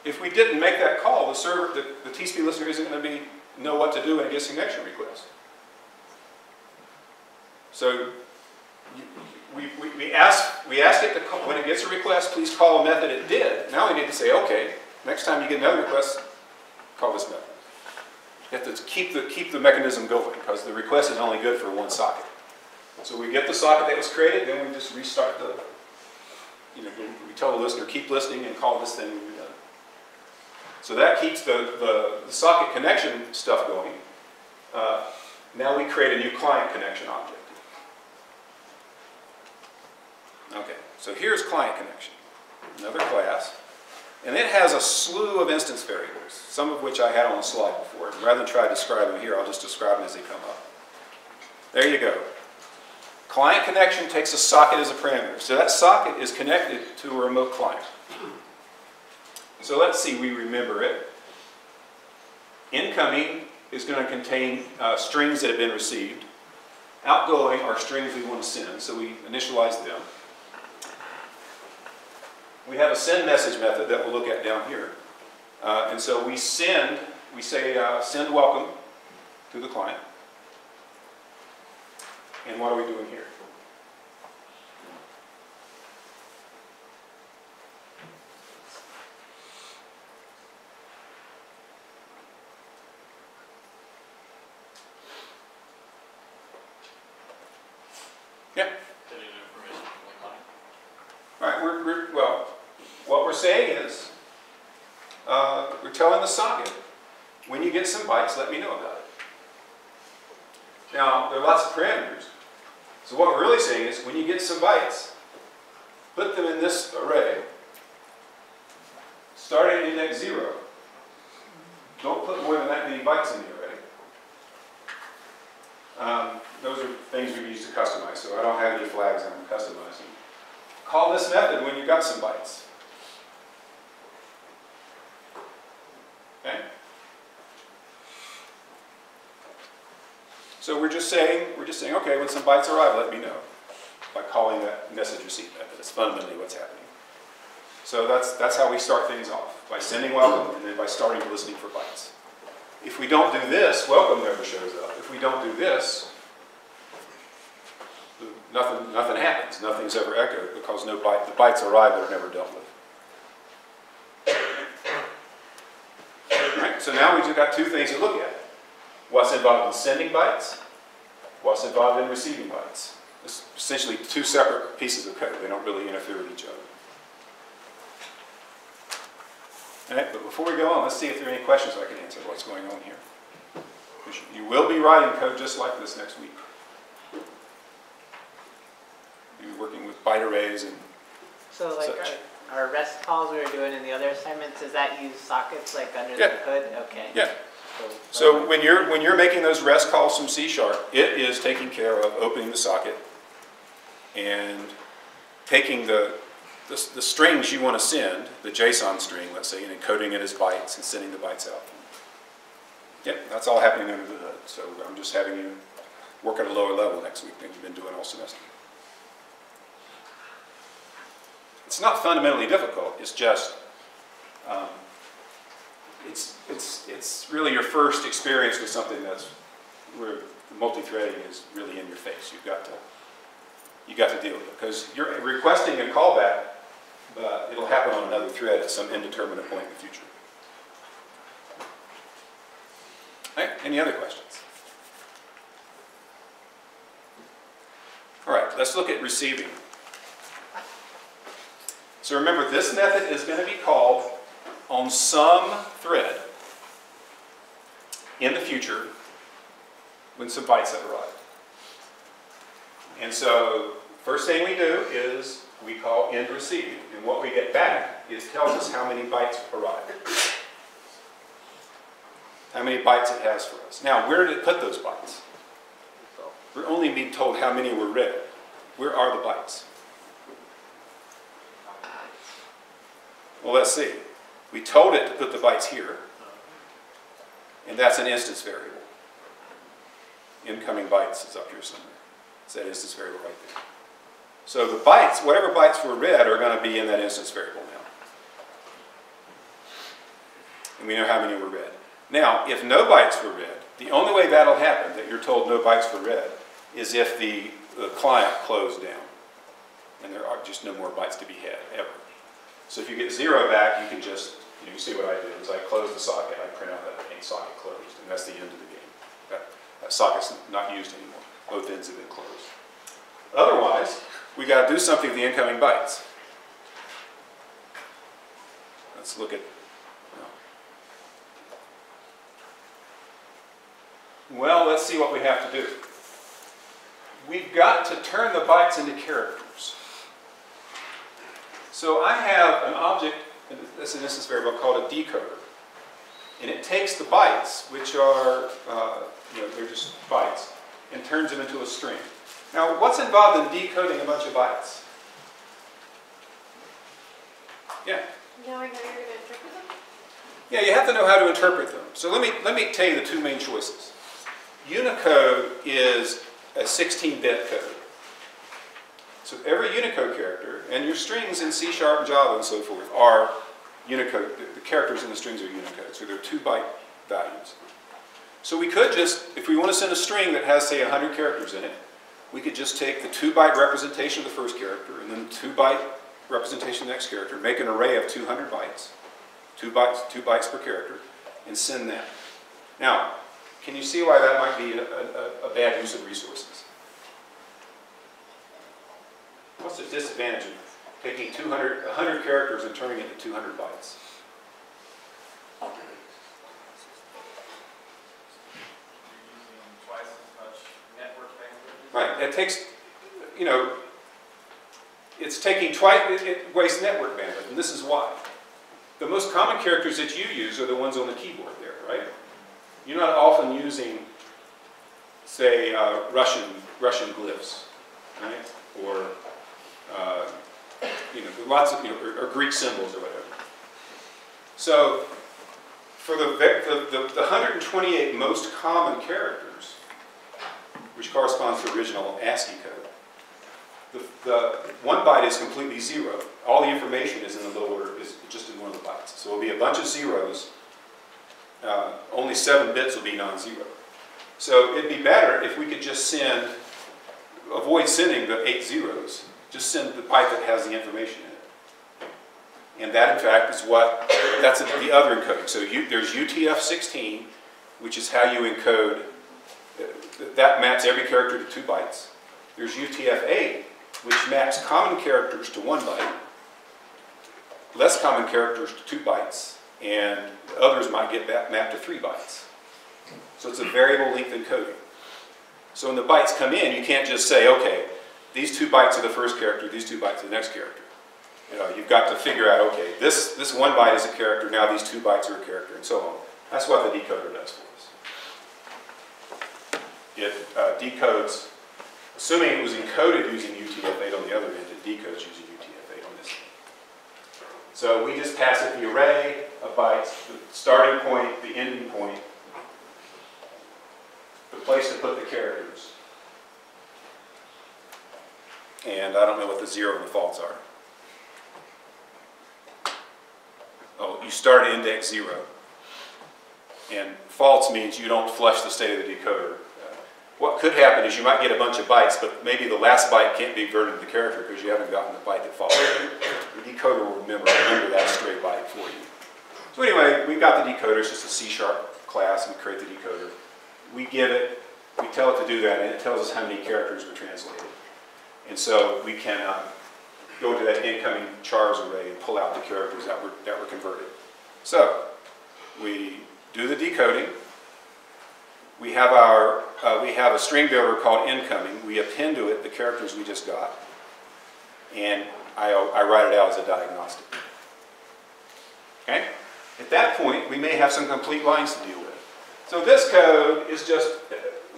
If we didn't make that call, the server, the TCP listener isn't going to know what to do when it gets a connection request. So we ask it to call, when it gets a request, please call a method. It did. Now we need to say, okay, next time you get another request, call this method. You have to keep the mechanism going because the request is only good for one socket. So we get the socket that was created, then we just restart the. We tell the listener keep listening and call this thing when we're done. So that keeps the socket connection stuff going. Now we create a new client connection object. Okay, so here's client connection, another class. And it has a slew of instance variables, some of which I had on the slide before. And rather than try to describe them here, I'll just describe them as they come up. There you go. Client connection takes a socket as a parameter. So that socket is connected to a remote client. So let's see, we remember it. Incoming is going to contain strings that have been received. Outgoing are strings we want to send, so we initialize them. We have a send message method that we'll look at down here. And so we say send welcome to the client. And what are we doing here? Yeah. All right. Well, what we're saying is we're telling the socket, when you get some bytes, let me know about it. Now, there are lots of parameters. So what we're really saying is, when you get some bytes, put them in this array, starting at index 0. Don't put more than that many bytes in the array. those are things we use to customize, so I don't have any flags I'm customizing. Call this method when you've got some bytes. Okay? So we're just saying, okay, when some bytes arrive, let me know by calling that message receive method. It's fundamentally what's happening. So that's how we start things off, by sending welcome and then by starting listening for bytes. If we don't do this, welcome never shows up. If we don't do this, nothing happens. Nothing's ever echoed because the bytes arrive that are never dealt with. All right, so now we've got two things to look at. What's involved in sending bytes? What's involved in receiving bytes? It's essentially two separate pieces of code. They don't really interfere with each other. All right, but before we go on, let's see if there are any questions I can answer what's going on here. You will be writing code just like this next week. You'll be working with byte arrays and So like such. our REST calls we were doing in the other assignments, does that use sockets like under Yeah. the hood? Okay. Yeah. So when you're making those REST calls from C#, it is taking care of opening the socket and taking the strings you want to send, the JSON string, let's say, and encoding it as bytes and sending the bytes out. Yep, that's all happening under the hood. So I'm just having you work at a lower level next week than you've been doing all semester. It's not fundamentally difficult. It's just it's really your first experience with something that's where multi-threading is really in your face. You got to deal with it because you're requesting a callback, but it'll happen on another thread at some indeterminate point in the future. All right, any other questions? All right, let's look at receiving. So remember, this method is going to be called on some thread in the future when some bytes have arrived. And so first thing we do is we call end receive, and what we get back is tells us how many bytes arrived, how many bytes it has for us. Now, where did it put those bytes? We're only being told how many were read. Where are the bytes? Well, let's see. We told it to put the bytes here, and that's an instance variable. Incoming bytes is up here somewhere. It's that instance variable right there. So the bytes, whatever bytes were read, are going to be in that instance variable now. And we know how many were read. Now, if no bytes were read, the only way that'll happen, that you're told no bytes were read, is if the client closed down. And there are just no more bytes to be had, ever. So if you get 0 back, you can just, you see what I did is I close the socket, I print out that socket closed, and that's the end of the game. That socket's not used anymore. Both ends have been closed. Otherwise, we got to do something with the incoming bytes. Let's look at. Well, let's see what we have to do. We've got to turn the bytes into characters. So I have an object, that's an instance variable called a decoder. And it takes the bytes, which are, they're just bytes, and turns them into a string. Now, what's involved in decoding a bunch of bytes? Yeah? Knowing how you're going to interpret them? Yeah, you have to know how to interpret them. So let me tell you the two main choices. Unicode is a 16-bit code. So every Unicode character, and your strings in C# and Java and so forth are Unicode. The characters in the strings are Unicode, so they're 2-byte values. So we could just, if we want to send a string that has, say, 100 characters in it, we could just take the 2-byte representation of the first character and then the 2-byte representation of the next character, make an array of 200 bytes, 2 bytes per character, and send that. Now, can you see why that might be a bad use of resources? What's the disadvantage of taking 100 characters and turning it into 200 bytes? Twice as much network bandwidth. Right, it takes, it's taking twice, it wastes network bandwidth, and this is why. The most common characters that you use are the ones on the keyboard there, right? You're not often using say, Russian glyphs, right? Or, lots of, or Greek symbols or whatever. So, for the 128 most common characters, which corresponds to original ASCII code, the 1 byte is completely zero. All the information is in the lower, is just in one of the bytes. So it'll be a bunch of zeros. Only 7 bits will be non-zero. So it'd be better if we could just avoid sending the 8 zeros, just send the byte that has the information in it. And that, in fact, is that's the other encoding. So there's UTF-16, which is how you encode, that maps every character to 2 bytes. There's UTF-8, which maps common characters to 1 byte, less common characters to 2 bytes, and others might get mapped to 3 bytes. So it's a variable length encoding. So when the bytes come in, you can't just say, okay, these 2 bytes are the first character, these 2 bytes are the next character. You've got to figure out, okay, this 1 byte is a character, now these 2 bytes are a character, and so on. That's what the decoder does for us. It decodes, assuming it was encoded using UTF-8 on the other end, it decodes using UTF-8 on this end. So we just pass it the array of bytes, the starting point, the ending point, the place to put the characters. And I don't know what the 0 and the false are. Oh, you start at index 0. And false means you don't flush the state of the decoder. What could happen is you might get a bunch of bytes, but maybe the last byte can't be converted to the character because you haven't gotten the byte that falls. The decoder will remember that stray byte for you. So anyway, we've got the decoder. It's just a C# class. We create the decoder. We give it, we tell it to do that, and it tells us how many characters were translated. And so we can go to that incoming chars array and pull out the characters that were converted. So we do the decoding. We have a string builder called incoming. We append to it the characters we just got, and I write it out as a diagnostic. Okay? At that point, we may have some complete lines to deal with. So this code is just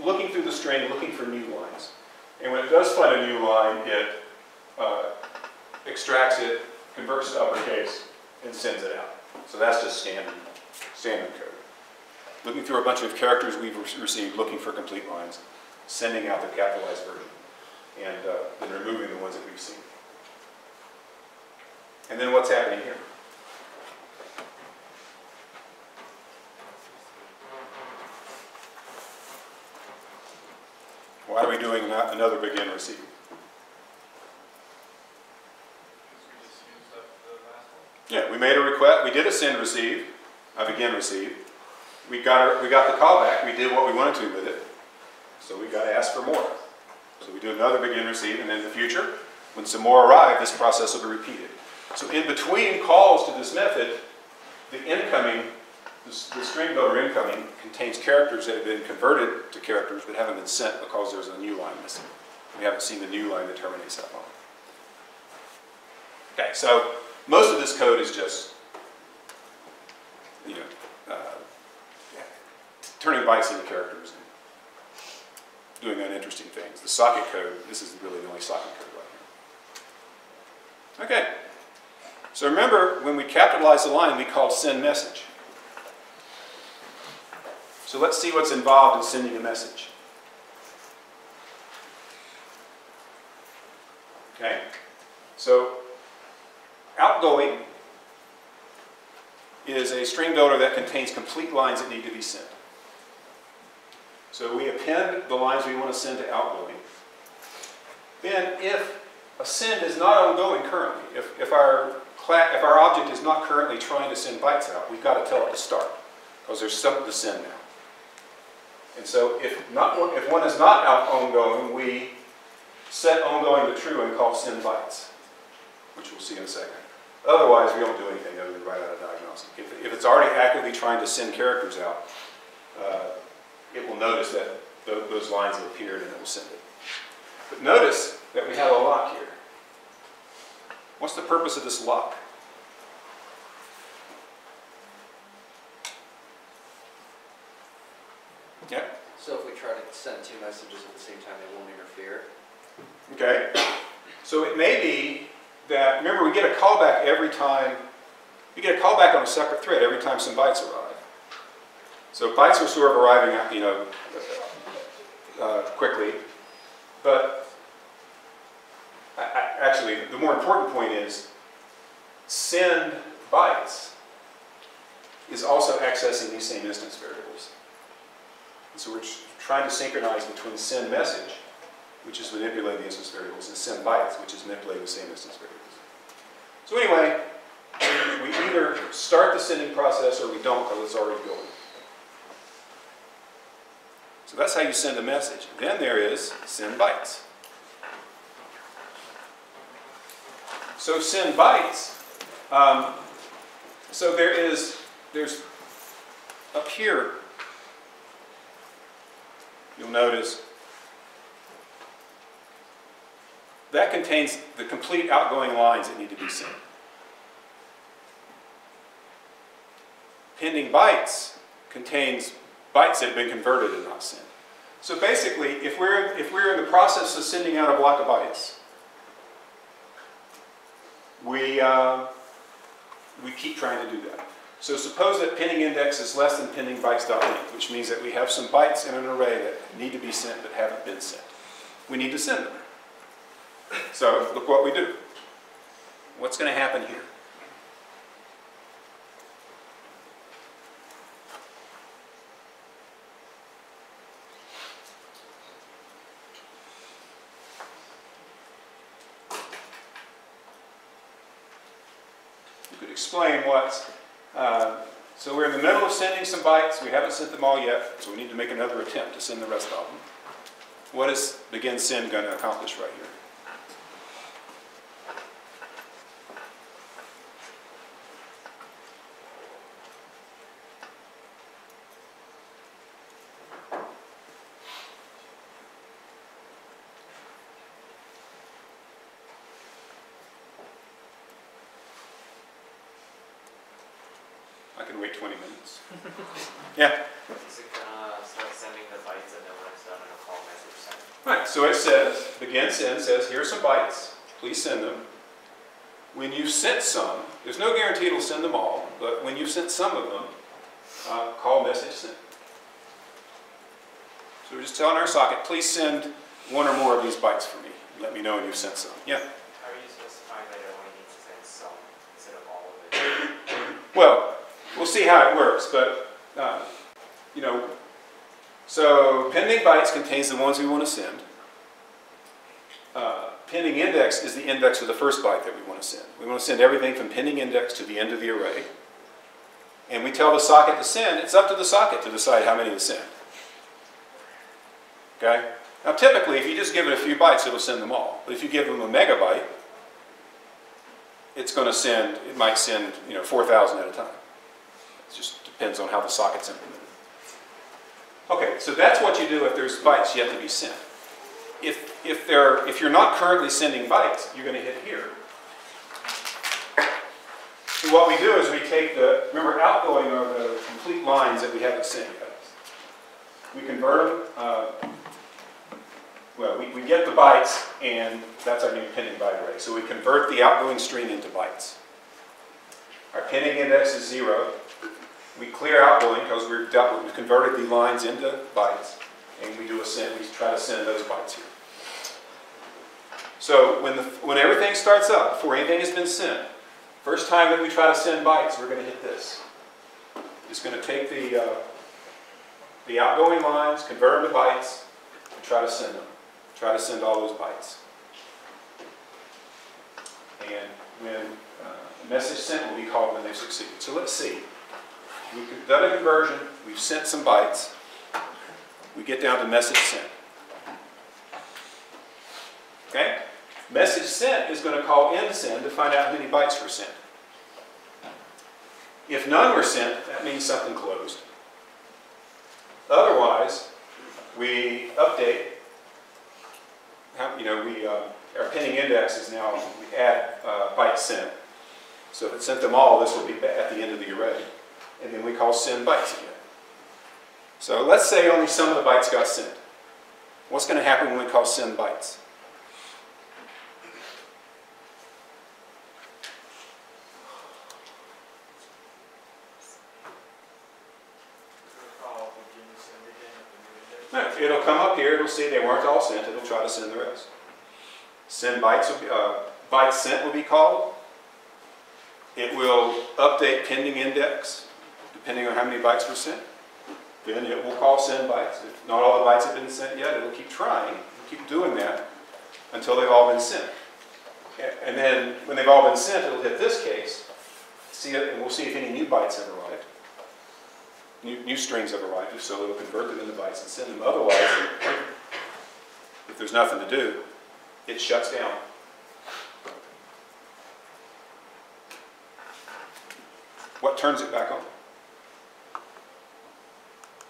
looking through the string, looking for new lines. And when it does find a new line, it extracts it, converts to uppercase, and sends it out. So that's just standard code. Looking through a bunch of characters we've received, looking for complete lines, sending out the capitalized version, and then removing the ones that we've seen. And then what's happening here? Why are we doing another begin receive? Yeah, we made a request. We did a send receive, a begin receive. We got the callback. We did what we wanted to with it. So we got to ask for more. So we do another begin receive, and in the future, when some more arrive, this process will be repeated. So in between calls to this method, the incoming, the string builder incoming contains characters that have been converted to characters but haven't been sent because there's a new line missing. We haven't seen the new line that terminates that line. Okay, so most of this code is just, turning bytes into characters and doing uninteresting things. The socket code, this is really the only socket code right here. Okay, so remember when we capitalized the line, we called send message. So let's see what's involved in sending a message. Okay, so outgoing is a string builder that contains complete lines that need to be sent. So we append the lines we want to send to outgoing. Then if a send is not ongoing currently, if our object is not currently trying to send bytes out, we've got to tell it to start because there's something to send now. And so if one is not ongoing, we set ongoing to true and call send bytes, which we'll see in a second. Otherwise, we don't do anything other than write out a diagnostic. If it's already actively trying to send characters out, it will notice that those lines have appeared and it will send it. But notice that we have a lock here. What's the purpose of this lock? Yeah? So if we try to send two messages at the same time, they won't interfere? Okay? So it may be that, remember, we get a callback every time, you get a callback on a separate thread every time some bytes arrive. So bytes are sort of arriving, quickly, but actually, the more important point is send bytes is also accessing these same instance variables. And so we're trying to synchronize between send message, which is manipulating the instance variables, and send bytes, which is manipulating the same instance variables. So anyway, we either start the sending process or we don't because it's already going. So that's how you send a message. Then there is send bytes. So send bytes. So there's up here, you'll notice that contains the complete outgoing lines that need to be sent. Pending bytes contains bytes that have been converted and not sent. So basically, if we're in the process of sending out a block of bytes, we keep trying to do that. So suppose that pending index is less than pending bytes.length, which means that we have some bytes in an array that need to be sent but haven't been sent. We need to send them. So look what we do. What's going to happen here? You could explain what, so we're in the middle of sending some bytes. We haven't sent them all yet, so we need to make another attempt to send the rest of them. What is begin send going to accomplish right here? I can wait 20 minutes. Yeah? Is it gonna start sending the bytes and then when it's done, it'll call message send? Right, so it says, begin send says, here are some bytes, please send them. When you've sent some, there's no guarantee it'll send them all, but when you've sent some of them, call message send. So we're just telling our socket, please send one or more of these bytes for me. Let me know when you've sent some. Yeah? How are you specifying that it only needs to send some instead of all of it? Well, we'll see how it works, but, so pending bytes contains the ones we want to send. Pending index is the index of the first byte that we want to send. We want to send everything from pending index to the end of the array. And we tell the socket to send. It's up to the socket to decide how many to send. Okay? Now typically, if you just give it a few bytes, it'll send them all. But if you give them a megabyte, it's going to send, it might send 4,000 at a time. It just depends on how the socket's implemented. Okay, so that's what you do if there's bytes yet to be sent. If you're not currently sending bytes, you're going to hit here. So what we do is we take remember outgoing are the complete lines that we haven't sent yet. We convert them, we get the bytes, and that's our new pending byte array. So we convert the outgoing string into bytes. Our pending index is 0. We clear outgoing because we've converted the lines into bytes, and we do a send. We try to send those bytes here. So when everything starts up, before anything has been sent, first time that we try to send bytes, we're going to hit this. It's going to take the outgoing lines, convert them to bytes, and try to send them. Try to send all those bytes. And when the message sent will be called when they've succeeded. So let's see. We've done a conversion. We've sent some bytes. We get down to message sent. Okay? Message sent is going to call end send to find out how many bytes were sent. If none were sent, that means something closed. Otherwise, we update. Our pending index is now, we add bytes sent. So if it sent them all, this will be at the end of the array. And then we call send bytes again. So let's say only some of the bytes got sent. What's going to happen when we call send bytes? No, it'll come up here, it'll see they weren't all sent, it'll try to send the rest. Send bytes, bytes sent will be called. It will update pending index, depending on how many bytes were sent. Then it will call send bytes. If not all the bytes have been sent yet, it'll keep trying, keep doing that until they've all been sent. And then when they've all been sent, it'll hit this case, see it, and we'll see if any new bytes have arrived. New strings have arrived, so it'll convert them into bytes and send them. Otherwise, if there's nothing to do, it shuts down. What turns it back on?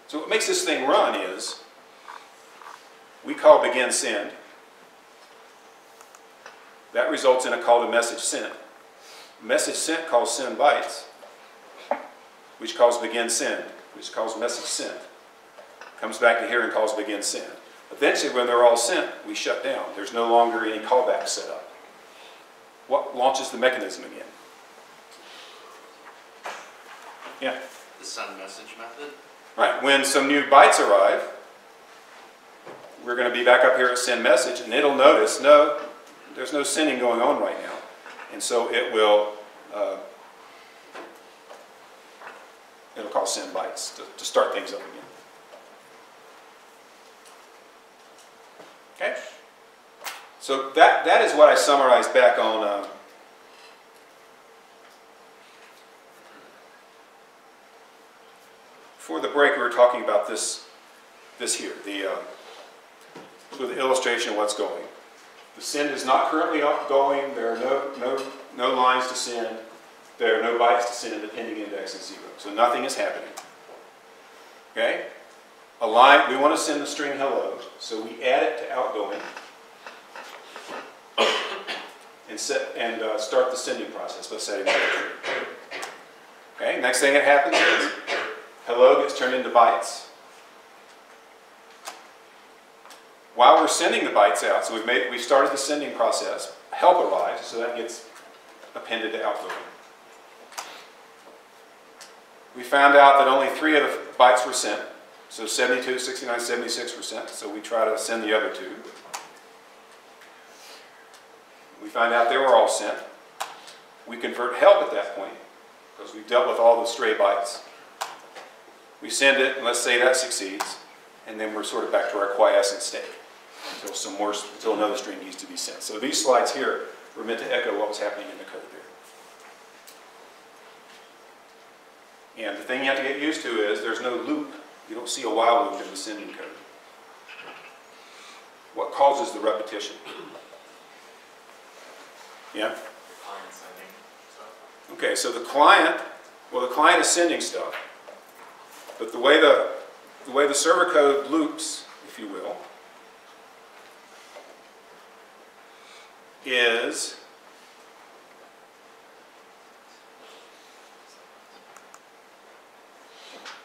So what makes this thing run is, we call begin send. That results in a call to message sent. Message sent calls send bytes, which calls begin send, which calls message sent. Comes back to here and calls begin send. Eventually, when they're all sent, we shut down. There's no longer any callback set up. What launches the mechanism again? Yeah? The send message method? Right. When some new bytes arrive, we're going to be back up here at send message, and it'll notice, no, there's no sending going on right now. And so it will it'll call send bytes to start things up again. Okay? So that is what I summarized back on before the break. We were talking about this here, with the illustration of what's going. The send is not currently going. There are no lines to send. There are no bytes to send. The pending index is 0. So nothing is happening. Okay? A line, we want to send the string hello, so we add it to outgoing and start the sending process by setting that true. Okay? Next thing that happens is hello gets turned into bytes. While we're sending the bytes out, so we've started the sending process, help arrives, so that gets appended to outgoing. We found out that only 3 of the bytes were sent, so 72, 69, 76 were sent, so we try to send the other 2. We find out they were all sent. We convert help at that point, because we've dealt with all the stray bytes. We send it, and let's say that succeeds, and then we're sort of back to our quiescent state until another string needs to be sent. So these slides here were meant to echo what was happening in the code there. And the thing you have to get used to is there's no loop. You don't see a while loop in the sending code. What causes the repetition? Yeah? Client sending stuff. Okay, so the client is sending stuff, but the way the server code loops, if you will, is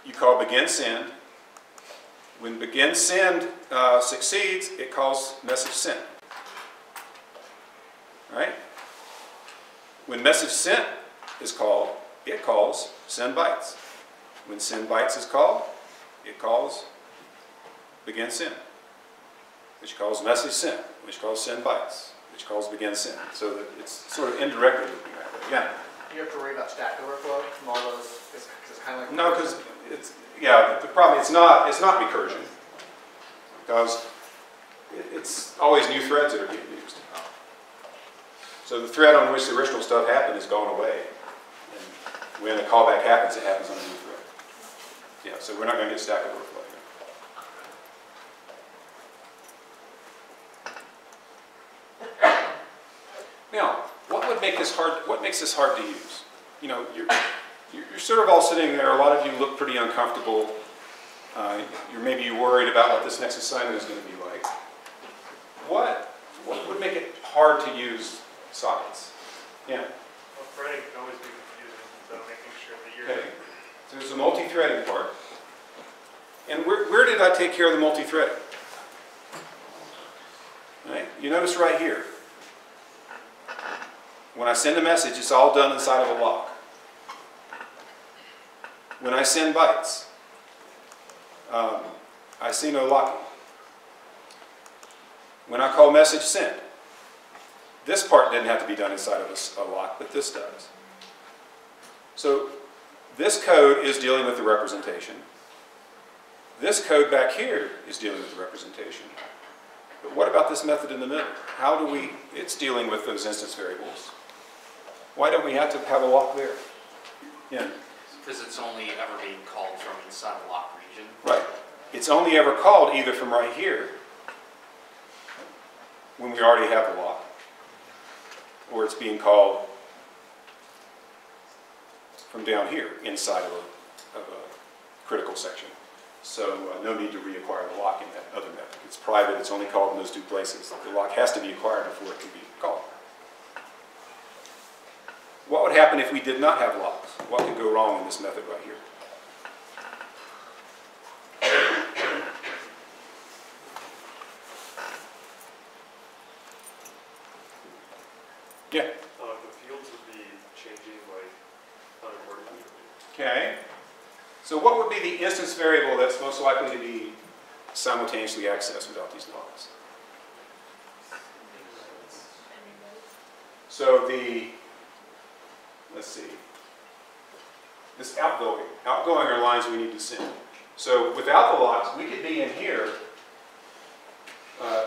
you call begin send. When begin send succeeds, it calls message sent. Right? When message sent is called, it calls send bytes. When send bytes is called, it calls begin send, which calls message sent, which calls send bytes, which calls begin send. So that it's sort of indirectly looping that way. Yeah? You have to worry about stack overflow from all those, it's kind of like... No, because the problem, it's not recursion, because it's always new threads that are being used. So the thread on which the original stuff happened is gone away. And when the callback happens, it happens on a new thread. Yeah, so we're not going to get stack overflow here. Now, what makes this hard to use? You know, you're sort of all sitting there. A lot of you look pretty uncomfortable. Maybe you're worried about what this next assignment is going to be like. What would make it hard to use sockets? Yeah? Well, threading can always be confusing, so making sure that you're... Okay. So there's a multi-threading part. And where did I take care of the multi-threading? Right? You notice right here, when I send a message, it's all done inside of a lock. When I send bytes, I see no locking. When I call message send, this part didn't have to be done inside of a lock, but this does. So this code is dealing with the representation. This code back here is dealing with the representation. But what about this method in the middle? How do we, it's dealing with those instance variables. Why don't we have to have a lock there? Yeah. Because it's only ever being called from inside a lock region. Right. It's only ever called either from right here, when we already have the lock, or it's being called from down here, inside of a critical section. So no need to reacquire the lock in that other method. It's private, it's only called in those two places. The lock has to be acquired before it can be called. What would happen if we did not have locks? What could go wrong in this method right here? Yeah. The fields would be changing like unaccordingly. Okay. So what would be the instance variable that's most likely to be simultaneously accessed without these locks? So let's see, this outgoing are lines we need to send. So without the locks, we could be in here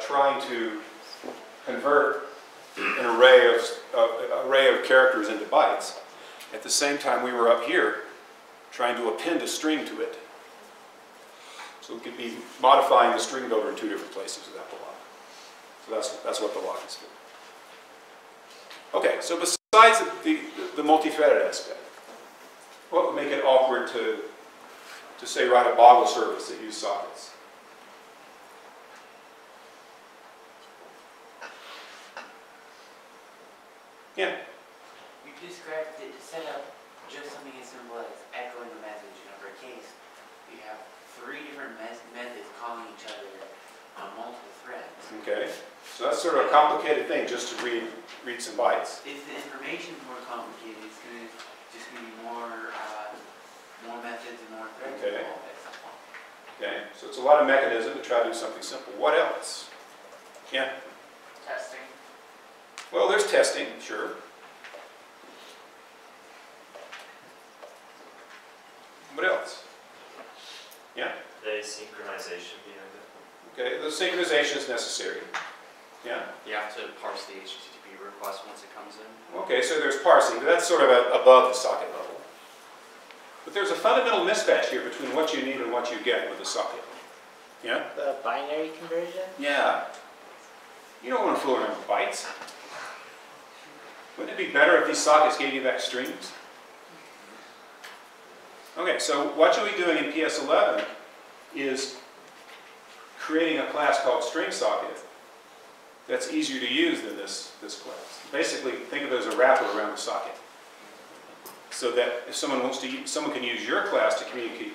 trying to convert an array of characters into bytes. At the same time, we were up here trying to append a string to it. So we could be modifying the string builder in two different places without the lock. So that's what the lock is for. Okay, so besides the multi-threaded aspect, what would make it awkward to say write a boggle service that use sockets? Yeah. You described it to set up just something as simple as echoing a message in every case. You have three different methods calling each other on multiple threads. Okay. So that's sort of a complicated thing just to read some bytes. If the information is more complicated, it's going to just be more methods and more threads Okay. involved at some point. Okay. So it's a lot of mechanism to try to do something simple. What else? Yeah. Testing. Well, there's testing, sure. What else? Yeah? The synchronization behind it. Okay, the synchronization is necessary. Yeah? You have to parse the HTTP request once it comes in. Okay, so there's parsing, but that's sort of above the socket level. But there's a fundamental mismatch here between what you need and what you get with the socket. Yeah? The binary conversion? Yeah. You don't want to fool around with bytes. Wouldn't it be better if these sockets gave you back strings? Okay, so what you'll be doing in PS11 is creating a class called string socket that's easier to use than this class. Basically, think of it as a wrapper around the socket. So that if someone wants to use, someone can use your class to communicate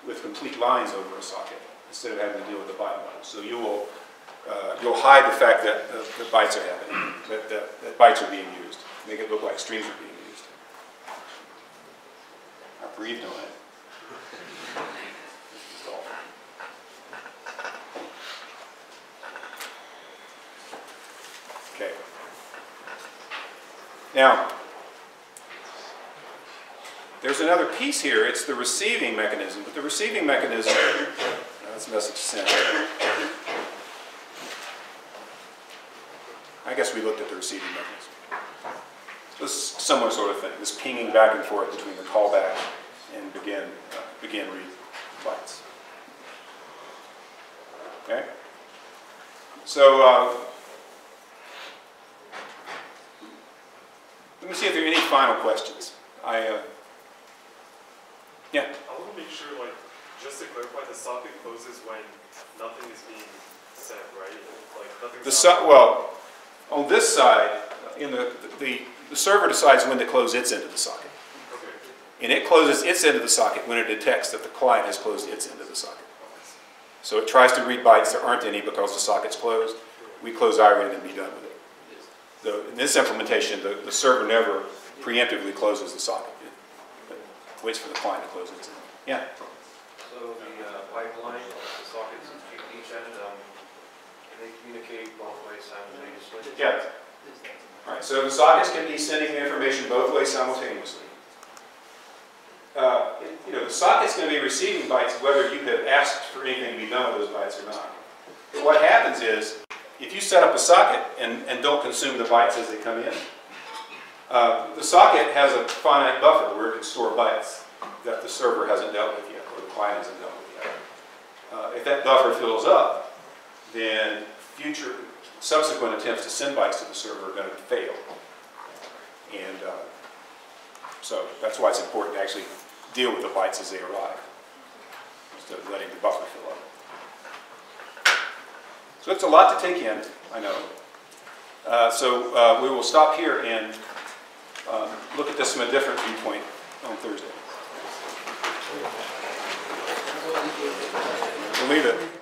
with complete lines over a socket instead of having to deal with the byte model. So you'll hide the fact that the bytes are happening, that bytes are being used. Make it look like strings are being used. I breathed on it. It's just awful. Okay. Now, there's another piece here. It's the receiving mechanism. But the receiving mechanism, that's message sent. I guess we looked at the receiving mechanism. This similar sort of thing, this pinging back and forth between the callback and begin read bytes. Okay? So, let me see if there are any final questions. Yeah? I want to make sure, like, just to clarify, the socket closes when nothing is being sent, right? Like, nothing's Well, on this side, the server decides when to close its end of the socket. Okay. And it closes its end of the socket when it detects that the client has closed its end of the socket. So it tries to read bytes, there aren't any because the socket's closed. We close IRIN and be done with it. In this implementation, the server never preemptively closes the socket. It waits for the client to close it. Yeah? So the pipeline, the sockets at each end, can they communicate both ways simultaneously? Yeah. All right, so the sockets can be sending the information both ways simultaneously. The socket's going to be receiving bytes whether you have asked for anything to be done with those bytes or not. But what happens is, if you set up a socket and don't consume the bytes as they come in, the socket has a finite buffer where it can store bytes that the server hasn't dealt with yet, or the client hasn't dealt with yet. If that buffer fills up, then subsequent attempts to send bytes to the server are going to fail. And so that's why it's important to actually deal with the bytes as they arrive, instead of letting the buffer fill up. So it's a lot to take in, I know. So we will stop here and look at this from a different viewpoint on Thursday. We'll leave it.